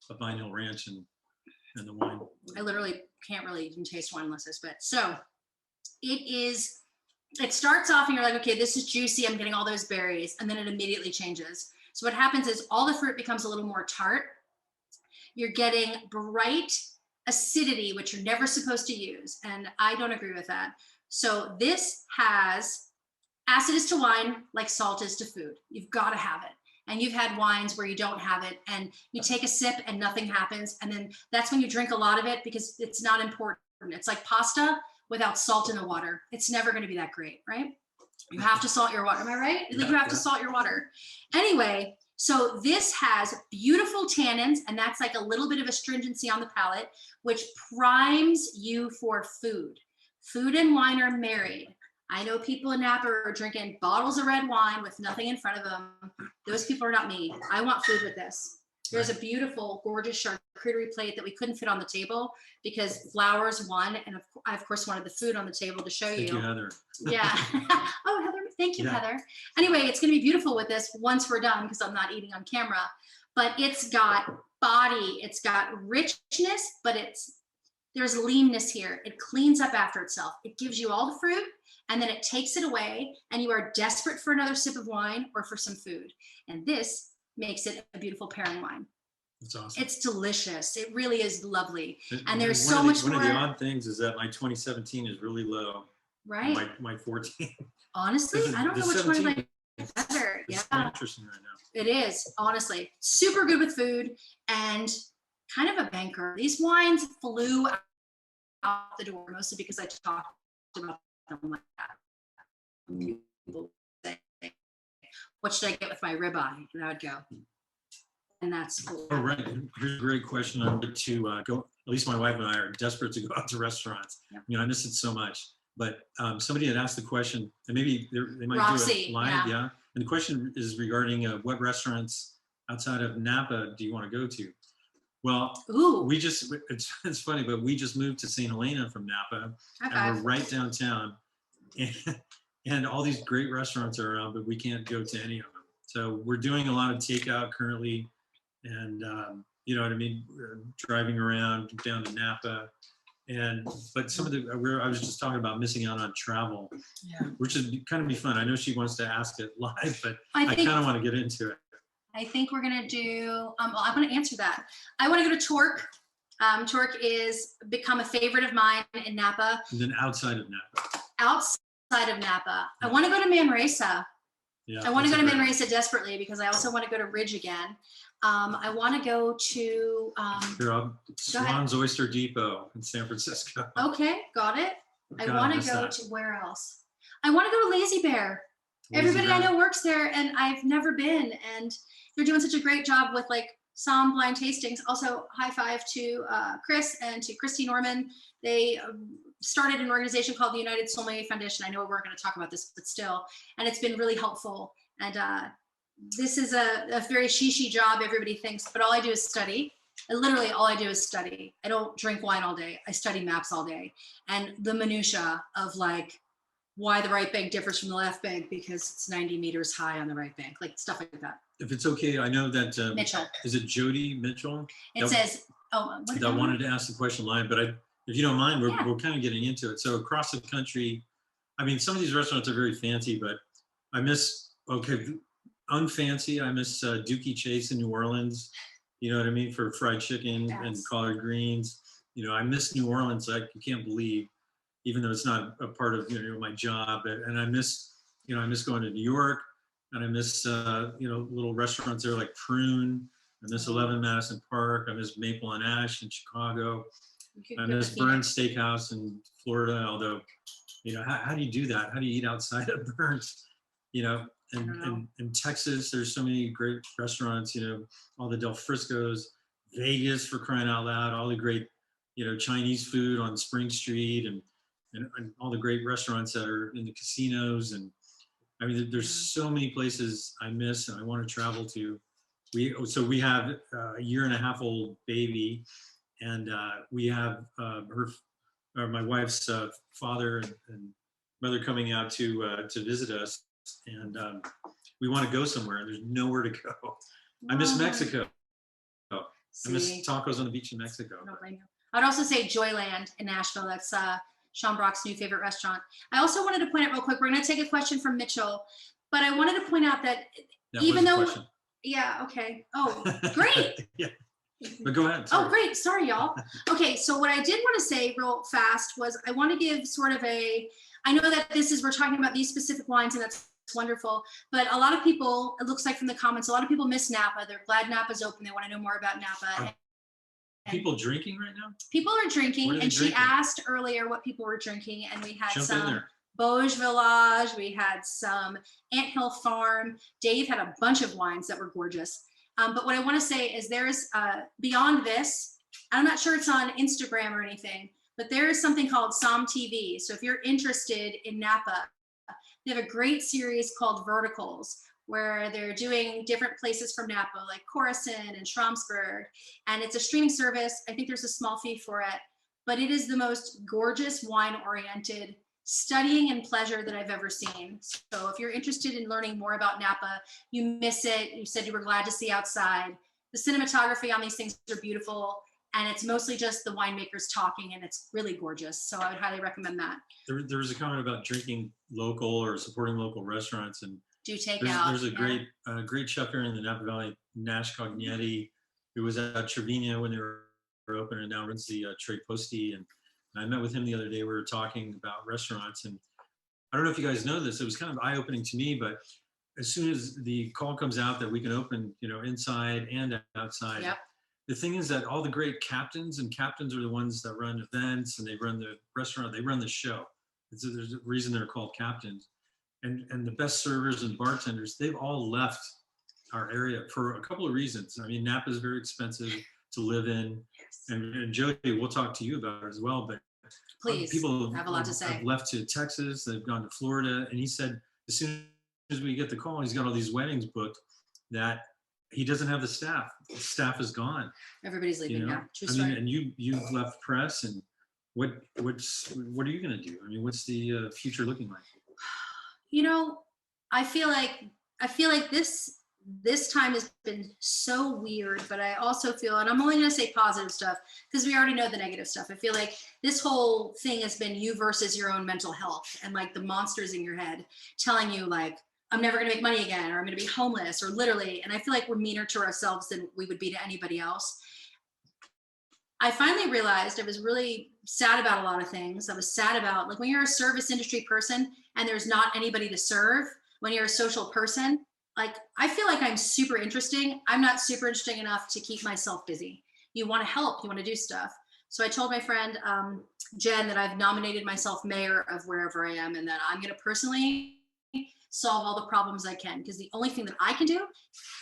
the Vine Hill Ranch and the wine. I literally can't really even taste wine unless I spit. So it starts off and you're like, okay, this is juicy. I'm getting all those berries. And then it immediately changes. So what happens is all the fruit becomes a little more tart. You're getting bright acidity, which you're never supposed to use. And I don't agree with that. So this has acid is to wine like salt is to food. You've got to have it. And you've had wines where you don't have it and you take a sip and nothing happens. And then that's when you drink a lot of it because it's not important. It's like pasta without salt in the water. It's never going to be that great, right? You have to salt your water. Am I right? Yeah, You have to salt your water. Anyway, so this has beautiful tannins, and that's like a little bit of astringency on the palate, which primes you for food. Food and wine are married. I know people in Napa are drinking bottles of red wine with nothing in front of them. Those people are not me. I want food with this. There's a beautiful, gorgeous charcuterie plate that we couldn't fit on the table because flowers won, and I of course wanted the food on the table to show you. Thank you, Heather. Yeah. Oh, Heather, thank you, Yeah. Heather. Anyway, it's going to be beautiful with this once we're done because I'm not eating on camera. But it's got body, it's got richness, but there's leanness here. It cleans up after itself. It gives you all the fruit, and then it takes it away, and you are desperate for another sip of wine or for some food. And this makes it a beautiful pairing wine. That's awesome. It's delicious. It really is lovely. And One there's of so the- much One of the more- odd things is that my 2017 is really low. Right? My 14. Honestly, I don't know which one of my better. It's Yeah, interesting right now. it is. Honestly, super good with food and kind of a banker. These wines flew out the door mostly because I talked about them like that. People say, what should I get with my ribeye? And I would go, and that's cool. Oh, right. Here's a great question. I'm going to go, at least my wife and I are desperate to go out to restaurants. Yep. You know, I miss it so much. But somebody had asked the question, and maybe they might Roxy, do it live, yeah. And the question is regarding what restaurants outside of Napa do you want to go to? Well, Ooh, it's funny, but we just moved to St. Helena from Napa, high and five. we're right downtown, and all these great restaurants are around, but we can't go to any of them. So we're doing a lot of takeout currently, and you know what I mean. We're driving around down to Napa, but some of I was just talking about missing out on travel, Yeah. which is kind of be fun. I know she wants to ask it live, but I I think kind of want to get into it. I think we're gonna do. Well, I'm gonna answer that. I want to go to Torque. Torque is become a favorite of mine in Napa. And then outside of Napa, Outside of Napa, I want to go to Manresa. yeah, I want to that's go a to great- Manresa desperately because I also want to go to Ridge again. I want to go to. Here, Swan's Oyster Depot in San Francisco. Okay, got it. I God, want to miss go that. to where else? I want to go to Lazy Bear. Lazy Everybody I Bear. know works there, and I've never been. And they're doing such a great job with like some blind tastings. Also, high five to Chris and to Christy Norman. They started an organization called the United Sommelier Foundation. I know we're going to talk about this, but still, and it's been really helpful. And this is a very shishi job, everybody thinks, but all I do is study. And literally all I do is study. I don't drink wine all day. I study maps all day. And the minutia of like why the right bank differs from the left bank because it's 90 meters high on the right bank, like stuff like that. If it's okay, I know that, Mitchell. is it Jodi Mitchell? It That- says, oh, what That wanted to ask the question live, but if you don't mind, Yeah. we're kind of getting into it. So across the country, I mean, some of these restaurants are very fancy, but I miss, unfancy, I miss Dookie Chase in New Orleans. You know what I mean? For fried chicken and Yes. collard greens. You know, I miss New Orleans like you can't believe, even though it's not a part of, my job. And I miss going to New York, and I miss, little restaurants there like Prune. I miss 11 Madison Park. I miss Maple and Ash in Chicago. You could I go to miss Phoenix. Burns Steakhouse in Florida, although, how do you do that? How do you eat outside of Burns? don't know. In Texas, there's so many great restaurants, all the Del Frisco's, Vegas for crying out loud, all the great, Chinese food on Spring Street and all the great restaurants that are in the casinos. And I mean, there's so many places I miss and I want to travel to. we have a 1.5-year-old baby, and we have my wife's father and mother coming out to visit us, and we want to go somewhere, and there's nowhere to go. I miss Mexico. I miss tacos on the beach in Mexico. I don't blame you. I'd also say Joyland in Nashville. That's Sean Brock's new favorite restaurant. I also wanted to point out real quick, we're going to take a question from Mitchell, but I wanted to point out that even though, yeah, okay. Oh, great. Yeah. But go ahead. Sorry. Oh, great. Sorry, y'all. Okay, so what I did want to say real fast was I want to give sort of I know that we're talking about these specific wines, and that's wonderful, but a lot of people, it looks like from the comments, a lot of people miss Napa. They're glad Napa's open. They want to know more about Napa. People drinking right now? People are drinking, and she asked earlier what people were drinking, and we had some Bauge Village, we had some Anthill Farm. Dave had a bunch of wines that were gorgeous. But what I want to say is there's beyond this, I'm not sure it's on Instagram or anything, but there is something called Som TV. So if you're interested in Napa, they have a great series called Verticals, where they're doing different places from Napa, like Coruscant and Schramsberg. And it's a streaming service. I think there's a small fee for it, but it is the most gorgeous wine-oriented studying and pleasure that I've ever seen. So if you're interested in learning more about Napa, you miss it, you said you were glad to see outside. The cinematography on these things are beautiful, and it's mostly just the winemakers talking, and it's really gorgeous. So I would highly recommend that. There was a comment about drinking local or supporting local restaurants, and do take out. There's a great chef here in the Napa Valley, Nash Cognetti, who was at Trevino when they were open, and now runs the Tre Posti. And I met with him the other day. We were talking about restaurants, and I don't know if you guys know this. It was kind of eye-opening to me, but as soon as the call comes out that we can open, inside and outside, yep. The thing is that all the great captains are the ones that run events, and they run the restaurant, they run the show. There's a reason they're called captains. And the best servers and bartenders, they've all left our area for a couple of reasons. I mean, Napa is very expensive to live in. Yes. And Jodi, we'll talk to you about it as well. But please, people have a lot to say. Have left to Texas, they've gone to Florida. And he said, as soon as we get the call, he's got all these weddings booked that he doesn't have the staff. The staff is gone. Everybody's leaving now. True story. I mean, and you've left press, and what are you going to do? I mean, what's the future looking like? I feel like this time has been so weird, but I also feel, and I'm only going to say positive stuff because we already know the negative stuff. I feel like this whole thing has been you versus your own mental health, and like the monsters in your head telling you like, I'm never going to make money again, or I'm going to be homeless, or literally. And I feel like we're meaner to ourselves than we would be to anybody else. I finally realized I was really sad about a lot of things. I was sad about, like, when you're a service industry person and there's not anybody to serve, when you're a social person, like, I feel like I'm super interesting. I'm not super interesting enough to keep myself busy. You want to help, you want to do stuff. So I told my friend, Jen, that I've nominated myself mayor of wherever I am, and that I'm going to personally solve all the problems I can, because the only thing that I can do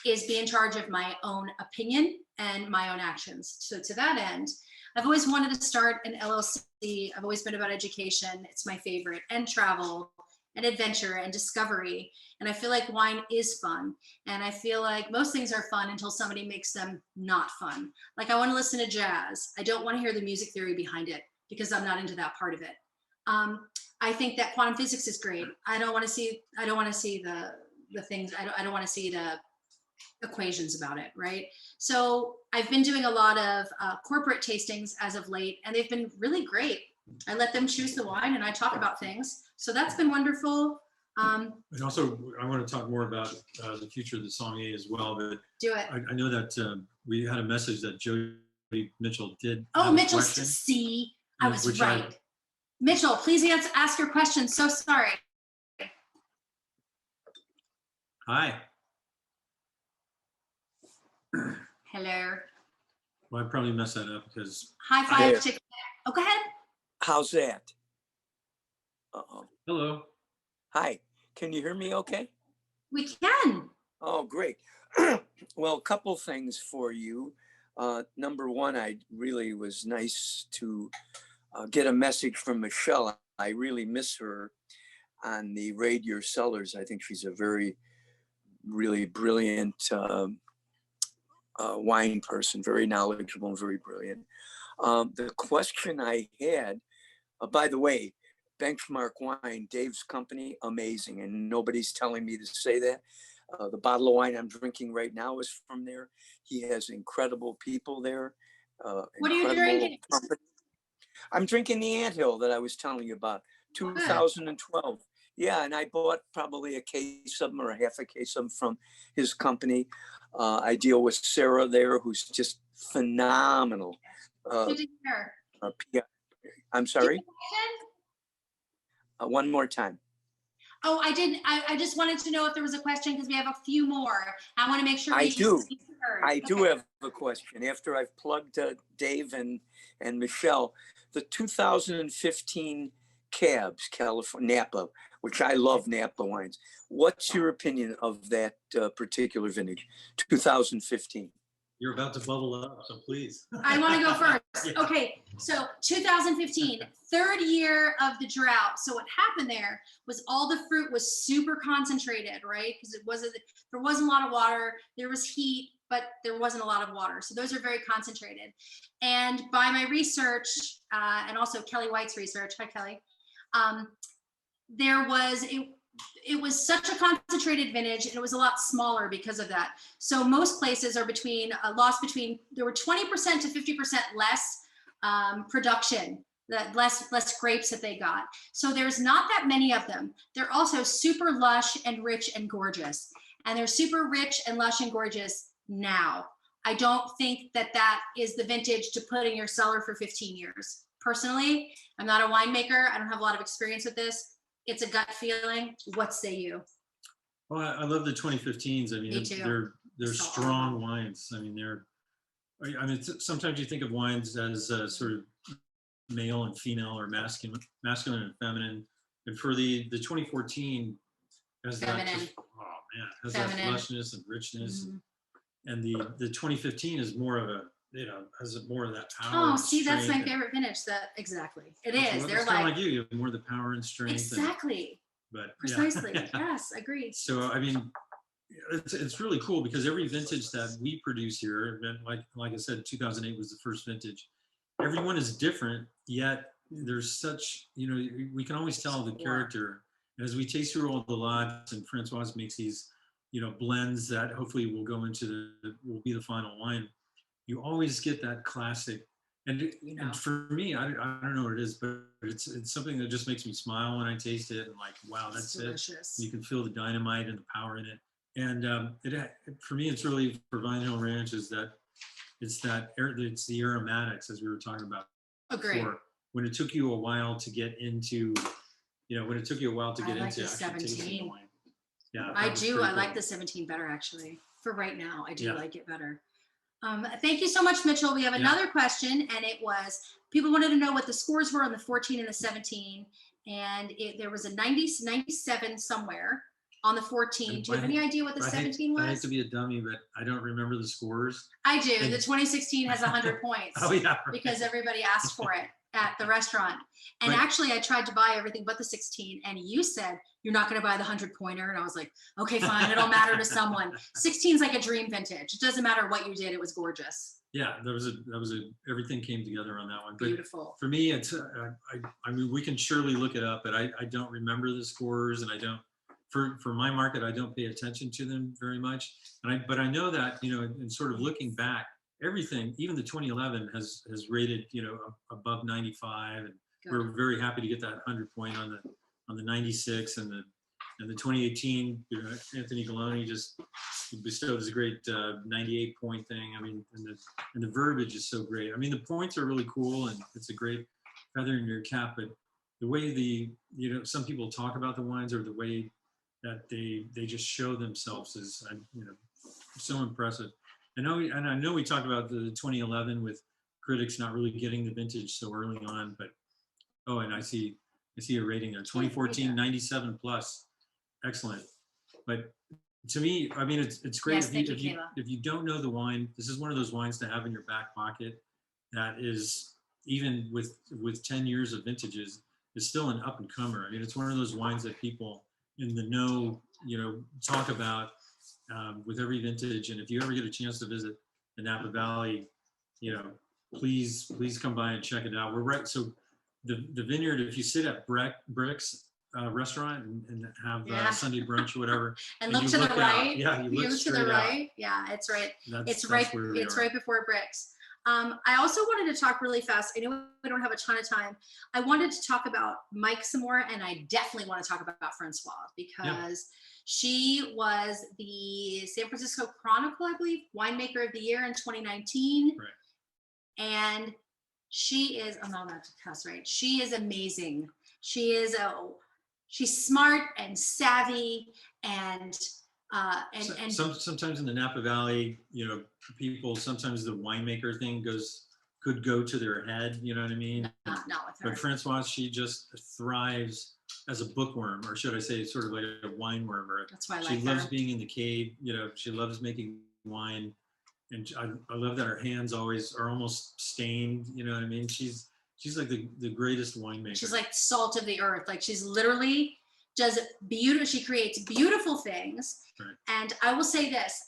is be in charge of my own opinion and my own actions. So to that end, I've always wanted to start an LLC. I've always been about education. It's my favorite, and travel and adventure and discovery. And I feel like wine is fun. And I feel like most things are fun until somebody makes them not fun. Like, I want to listen to jazz. I don't want to hear the music theory behind it because I'm not into that part of it. I think that quantum physics is great. I don't want to see the things. I don't want to see the equations about it, right? So I've been doing a lot of corporate tastings as of late, and they've been really great. I let them choose the wine, and I talk about things. So that's been wonderful. And also, I want to talk more about the future of the Sommelier as well. But do it. I know that we had a message that Jodi Mitchell did. Oh, Mitchell, see, I was right. Mitchell, please ask your question. So sorry. Hi. Hello. Well, I probably messed that up because. High five. Chicken. Oh, go ahead. How's that? Uh-oh. Hello. Hi. Can you hear me okay? We can. Oh, great. Well, a couple things for you. Number one, I really was nice to get a message from Michelle. I really miss her on the Raid Your Cellars. I think she's a really brilliant wine person, very knowledgeable and very brilliant. The question I had, by the way, Benchmark Wine, Dave's company, amazing. And nobody's telling me to say that. The bottle of wine I'm drinking right now is from there. He has incredible people there. What are you drinking? Company. I'm drinking the Anthill that I was telling you about, 2012. Yeah, and I bought probably a case of them or a half a case of them from his company. I deal with Sarah there, who's just phenomenal. Good to hear. I'm sorry? One more time. Oh, I didn't. I just wanted to know if there was a question because we have a few more. I want to make sure. I do. I do Okay. have a question. After I've plugged Dave and Michelle, the 2015 Cabs, California, Napa, which I love Napa wines. What's your opinion of that particular vintage, 2015? You're about to bubble up, so please. I want to go first. Yeah. Okay, so 2015, third year of the drought. So what happened there was all the fruit was super concentrated, right? Because there wasn't a lot of water. There was heat, but there wasn't a lot of water. So those are very concentrated. And by my research, and also Kelly White's research, hi Kelly, it was such a concentrated vintage and it was a lot smaller because of that. So most places are there were 20% to 50% less production, that less grapes that they got. So there's not that many of them. They're also super lush and rich and gorgeous. And they're super rich and lush and gorgeous now. I don't think that is the vintage to put in your cellar for 15 years. Personally, I'm not a winemaker. I don't have a lot of experience with this. It's a gut feeling. What say you? Well, I love the 2015s. I mean, Me too. they're strong wines. I mean, sometimes you think of wines as sort of male and female or masculine and feminine. And for the 2014 has that just, has that lushness and richness. Mm-hmm. And the 2015 is more of has more of that power. Oh, see, that's my favorite vintage. Exactly. It is. They're like you. You have more of the power and strength. Exactly. But precisely. Yeah. Yes, agreed. So I mean, it's really cool because every vintage that we produce here, like I said, 2008 was the first vintage. Everyone is different, yet there's such, we can always tell the character. And as we taste through all the lots, and Francoise makes these, blends that hopefully will will be the final wine. You always get that classic. And for me, I don't know what it is, but it's something that just makes me smile when I taste it. And like, wow, that's delicious. You can feel the dynamite and the power in it. And for me, it's really for Vine Hill Ranch is that it's the aromatics, as we were talking about. Agree. Before. When it took you a while to get into, I like the 17. Wine. Yeah, I do. I cool. like the 17 better, actually. For right now, I do like it better. Thank you so much, Mitchell. We have another question, and it was, people wanted to know what the scores were on the 14 and the 17, and there was a 97 somewhere on the 14. Do you have any idea what the 17 was? I hate to be a dummy, but I don't remember the scores. I do. The 2016 has 100 points. Oh, yeah, right. Because everybody asked for it at the restaurant. And actually, I tried to buy everything but the 16, and you said, you're not going to buy the 100-pointer. And I was like, okay, fine. It'll matter to someone. 16 is like a dream vintage. It doesn't matter what you did. It was gorgeous. Yeah, everything came together on that one. But beautiful. For me, it's, I mean, we can surely look it up, but I don't remember the scores, and I don't, for my market, I don't pay attention to them very much. But I know that, in sort of looking back, everything, even the 2011 has rated, above 95, and we're very happy to get that 100-point on the 96 and the 2018. Anthony Galoni just bestowed a great 98-point thing. I mean, and the verbiage is so great. I mean, the points are really cool, and it's a great feather in your cap. But the way some people talk about the wines, or the way that they just show themselves is, so impressive. I know we talked about the 2011 with critics not really getting the vintage so early on, but and I see a rating there, 2014 97 plus, excellent. But to me, I mean, it's great. Yes, if you don't know the wine, this is one of those wines to have in your back pocket. That is, even with 10 years of vintages, is still an up and comer. I mean, it's one of those wines that people in the know, talk about with every vintage. And if you ever get a chance to visit the Napa Valley, please come by and check it out. We're right. So the vineyard, if you sit at Brick's restaurant and have Sunday brunch or whatever, and look to the right. Yeah, you look to the right. Yeah, it's right. It's right before Brick's. I also wanted to talk really fast. I know we don't have a ton of time. I wanted to talk about Mike some more, and I definitely want to talk about Francois because she was the San Francisco Chronicle, I believe, winemaker of the year in 2019. Right. And she is, I'm not allowed to cuss, right? She is amazing. She's smart and savvy and sometimes in the Napa Valley, people, sometimes the winemaker thing could go to their head, you know what I mean? Not with her. But Francoise, she just thrives as a bookworm, or should I say sort of like a wine worm. That's why I like she loves being in the cave, she loves making wine. And I love that her hands always are almost stained, you know what I mean? She's like the greatest winemaker. She's like salt of the earth. Like she's literally does beautiful. She creates beautiful things. Right. And I will say this,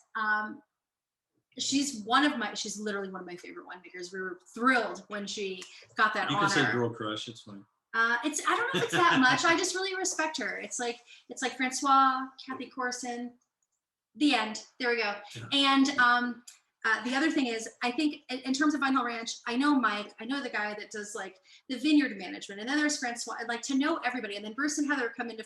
she's literally one of my favorite winemakers. We were thrilled when she got that honor. You can say girl crush, it's fine. I don't know if it's that much. I just really respect her. It's like Francois, Kathy Corson, the end. There we go. Yeah. And the other thing is, I think in terms of Vinehall Ranch, I know Mike, I know the guy that does like the vineyard management, and then there's Francois. I'd like to know everybody, and then Bruce and Heather come into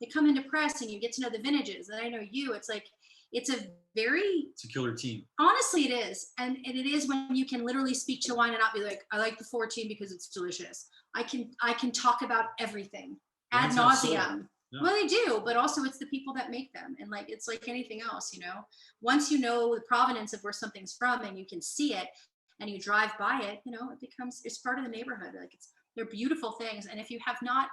they come into press, and you get to know the vintages. And I know you. It's like it's a killer team. Honestly, it is, and it is when you can literally speak to wine and not be like, I like the 14 because it's delicious. I can talk about everything ad nauseum. Yeah. Well, they do, but also it's the people that make them. And like, it's like anything else, once you know the provenance of where something's from and you can see it and you drive by it, it's part of the neighborhood. Like they're beautiful things. And if you have not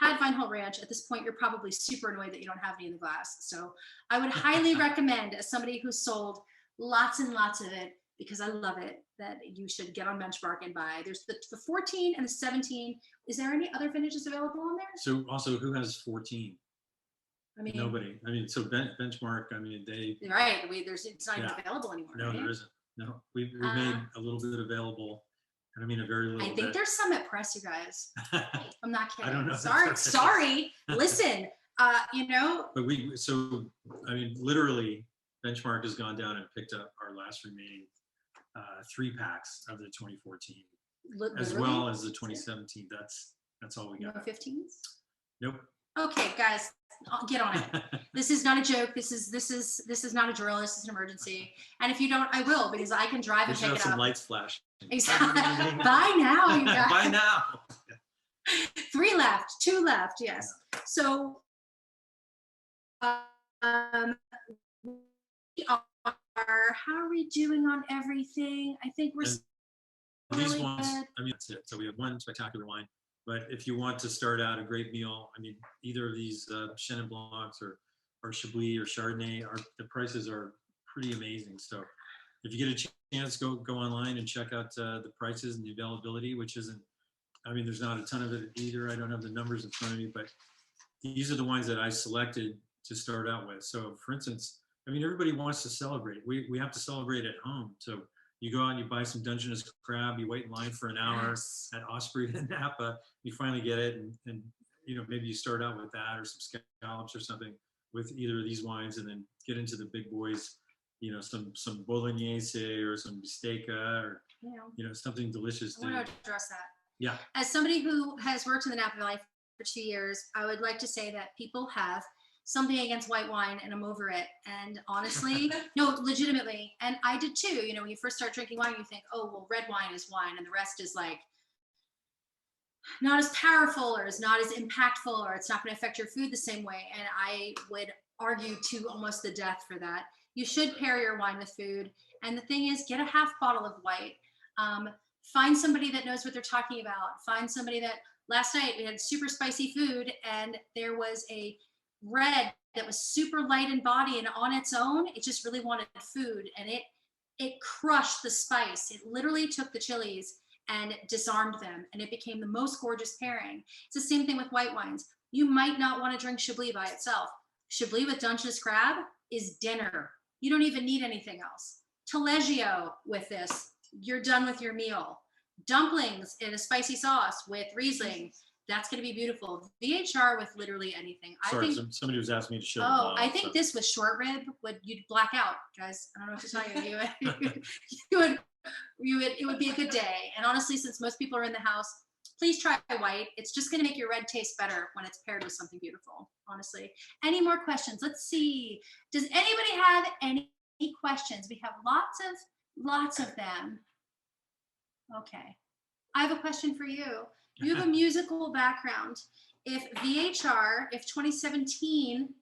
had Vinehall Ranch at this point, you're probably super annoyed that you don't have any in the glass. So I would highly recommend, as somebody who's sold lots and lots of it, because I love it, that you should get on Benchmark and buy. There's the 14 and the 17. Is there any other vintages available on there? So also, who has 14? I mean, nobody. I mean, so Benchmark, I mean, they. Right. It's not even available anymore. No, right? There isn't. No, we made a little bit available. And I mean, a very little I think there's some at press, you guys. I'm not kidding. I don't know. Sorry. Listen, But I mean, literally, Benchmark has gone down and picked up our last remaining 3 packs of the 2014, as well as the 2017. That's all we got. No 15s? Nope. Okay, guys, get on it. This is not a joke. This is not a drill. This is an emergency. And if you don't, I will, because I can drive and pick it up. Some lights flash. Exactly. Bye now, you guys. Bye now. 3 left, 2 left. Yes. So, how are we doing on everything? I think we're these really ones. good. I mean, that's it. So we have one spectacular wine, but if you want to start out a great meal, I mean, either of these Chenin Blancs or Chablis or Chardonnay, the prices are pretty amazing. So if you get a chance, go online and check out the prices and the availability, which isn't. I mean, there's not a ton of it either. I don't have the numbers in front of me, but these are the wines that I selected to start out with. So, for instance, I mean, everybody wants to celebrate. We have to celebrate at home. So you go out and you buy some Dungeness crab, you wait in line for an hour at Osprey and Napa, you finally get it, and maybe you start out with that or some scallops or something with either of these wines, and then get into the big boys, some bolognese or some bistecca or something delicious. I want to address that. Yeah. As somebody who has worked in the Napa Valley for 2 years, I would like to say that people have something against white wine, and I'm over it. And honestly, no, legitimately. And I did too. When you first start drinking wine, you think, oh, well, red wine is wine, and the rest is like not as powerful or is not as impactful, or it's not going to affect your food the same way. And I would argue to almost the death for that. You should pair your wine with food. And the thing is, get a half bottle of white. Find somebody that knows what they're talking about. Find somebody that, last night we had super spicy food, and there was a red that was super light in body, and on its own, it just really wanted food, and it crushed the spice. It literally took the chilies and disarmed them, and it became the most gorgeous pairing. It's the same thing with white wines. You might not want to drink Chablis by itself. Chablis with Dungeness crab is dinner. You don't even need anything else. Taleggio with this, you're done with your meal. Dumplings in a spicy sauce with Riesling, that's going to be beautiful. VHR with literally anything. Sorry, I think. somebody was asking me to show the Oh, bottle, I think so. this was short rib. You'd black out, guys. I don't know what to tell you. It would be a good day. And honestly, since most people are in the house, please try white. It's just going to make your red taste better when it's paired with something beautiful. Honestly. Any more questions? Let's see. Does anybody have any questions? We have lots of them. Okay. I have a question for you. You have a musical background. If 2017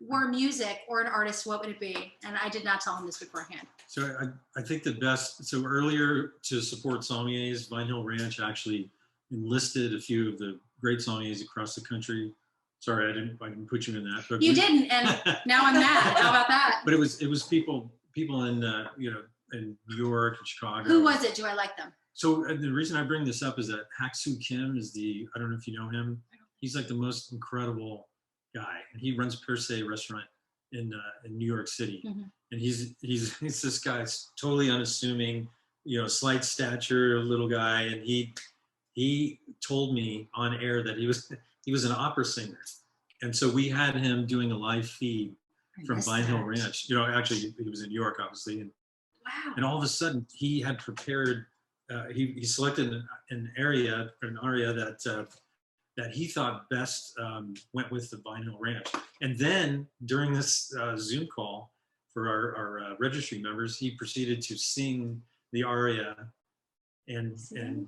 were music or an artist, what would it be? And I did not tell him this beforehand. So I think the best, so earlier to support sommeliers, Vine Hill Ranch actually enlisted a few of the great sommeliers across the country. Sorry, I didn't put you in that. But you didn't, and now I'm mad. How about that? But it was people in in New York and Chicago. Who was it? Do I like them? So the reason I bring this up is that Hak-Soo Kim is I don't know if you know him. He's like the most incredible guy, and he runs Per Se restaurant in New York City. Mm-hmm. And he's this guy's totally unassuming, slight stature, little guy, and he told me on air that he was an opera singer, and so we had him doing a live feed from Vine Hill Ranch. Actually he was in New York, obviously, and wow. And all of a sudden he had prepared. He selected an aria that he thought best went with the Vine Hill Ranch. And then during this Zoom call for our registry members, he proceeded to sing the aria and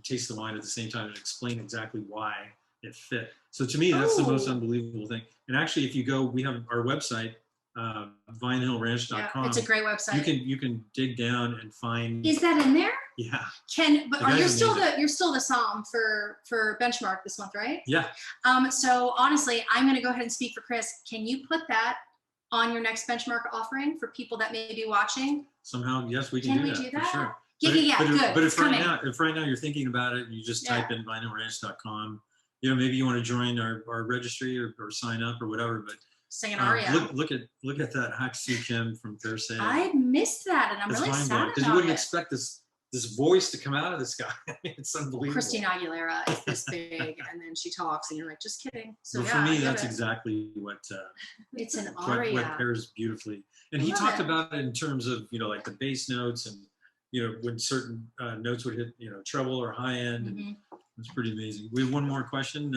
taste the wine at the same time and explain exactly why it fit. So to me, that's the most unbelievable thing. And actually, if you go, we have our website, vinehillranch.com. Yeah, it's a great website. You can dig down and find. Is that in there? Yeah. You're still the Somm for Benchmark this month, right? Yeah. So honestly, I'm going to go ahead and speak for Chris. Can you put that on your next Benchmark offering for people that may be watching? Somehow, yes, we can do that. For sure. Good. But if right now you're thinking about it, you just type in vinehillranch.com. Maybe you want to join our registry or sign up or whatever. But sing an aria. Look at that Hak-Soo Kim from Per Se. I missed that, and I'm really sad about it. Because you wouldn't expect this voice to come out of this guy. It's unbelievable. Christina Aguilera is this big, and then she talks, and you're like, just kidding. So for me, that's exactly what. It's an aria. What pairs beautifully. And he talked about it in terms of like the bass notes and when certain notes would hit treble or high end. Mm-hmm. And it's pretty amazing. We have one more question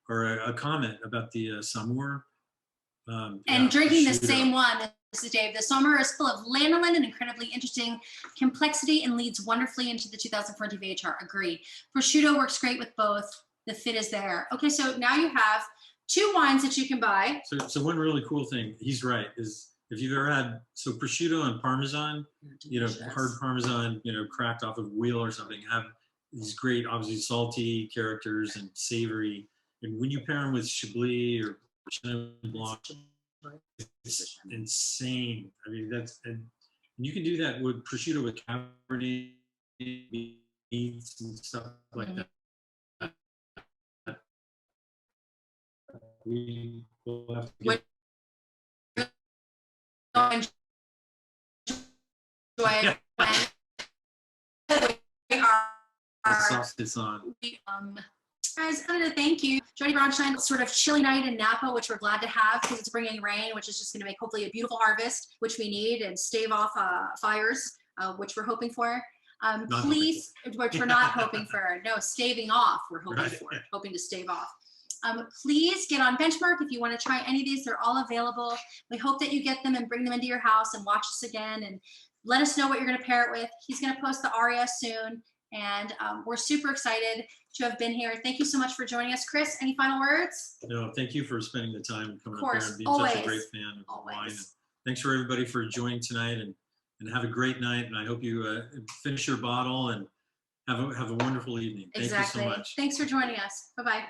or a comment about the Saumur. And drinking the same one. This is Dave. The Sommelier is full of lanolin and incredibly interesting complexity and leads wonderfully into the 2020 VHR. Agree. Prosciutto works great with both. The fit is there. Okay, so now you have 2 wines that you can buy. So one really cool thing, he's right, is if you've ever had, prosciutto and Parmesan, hard Parmesan, cracked off of a wheel or something, have these great, obviously salty characters and savory. And when you pair them with Chablis or Chenin Blanc, it's insane. I mean, and you can do that with prosciutto with Cabernet meats and stuff like that. We will have to get enjoy the sauce is on. Guys, I wanted to thank you. Jodi Bronchtein, sort of chilly night in Napa, which we're glad to have because it's bringing rain, which is just going to make hopefully a beautiful harvest, which we need, and stave off fires, which we're hoping for. Please, which we're not hoping for. No, staving off, we're hoping for, hoping to stave off. Please get on Benchmark if you want to try any of these. They're all available. We hope that you get them and bring them into your house and watch us again and let us know what you're going to pair it with. He's going to post the aria soon. And we're super excited to have been here. Thank you so much for joining us. Chris, any final words? No, thank you for spending the time and coming up here and being always, such a great fan of wine. And thanks for everybody for joining tonight and have a great night. And I hope you finish your bottle and have a wonderful evening. Thank you so much. Thanks for joining us. Bye-bye.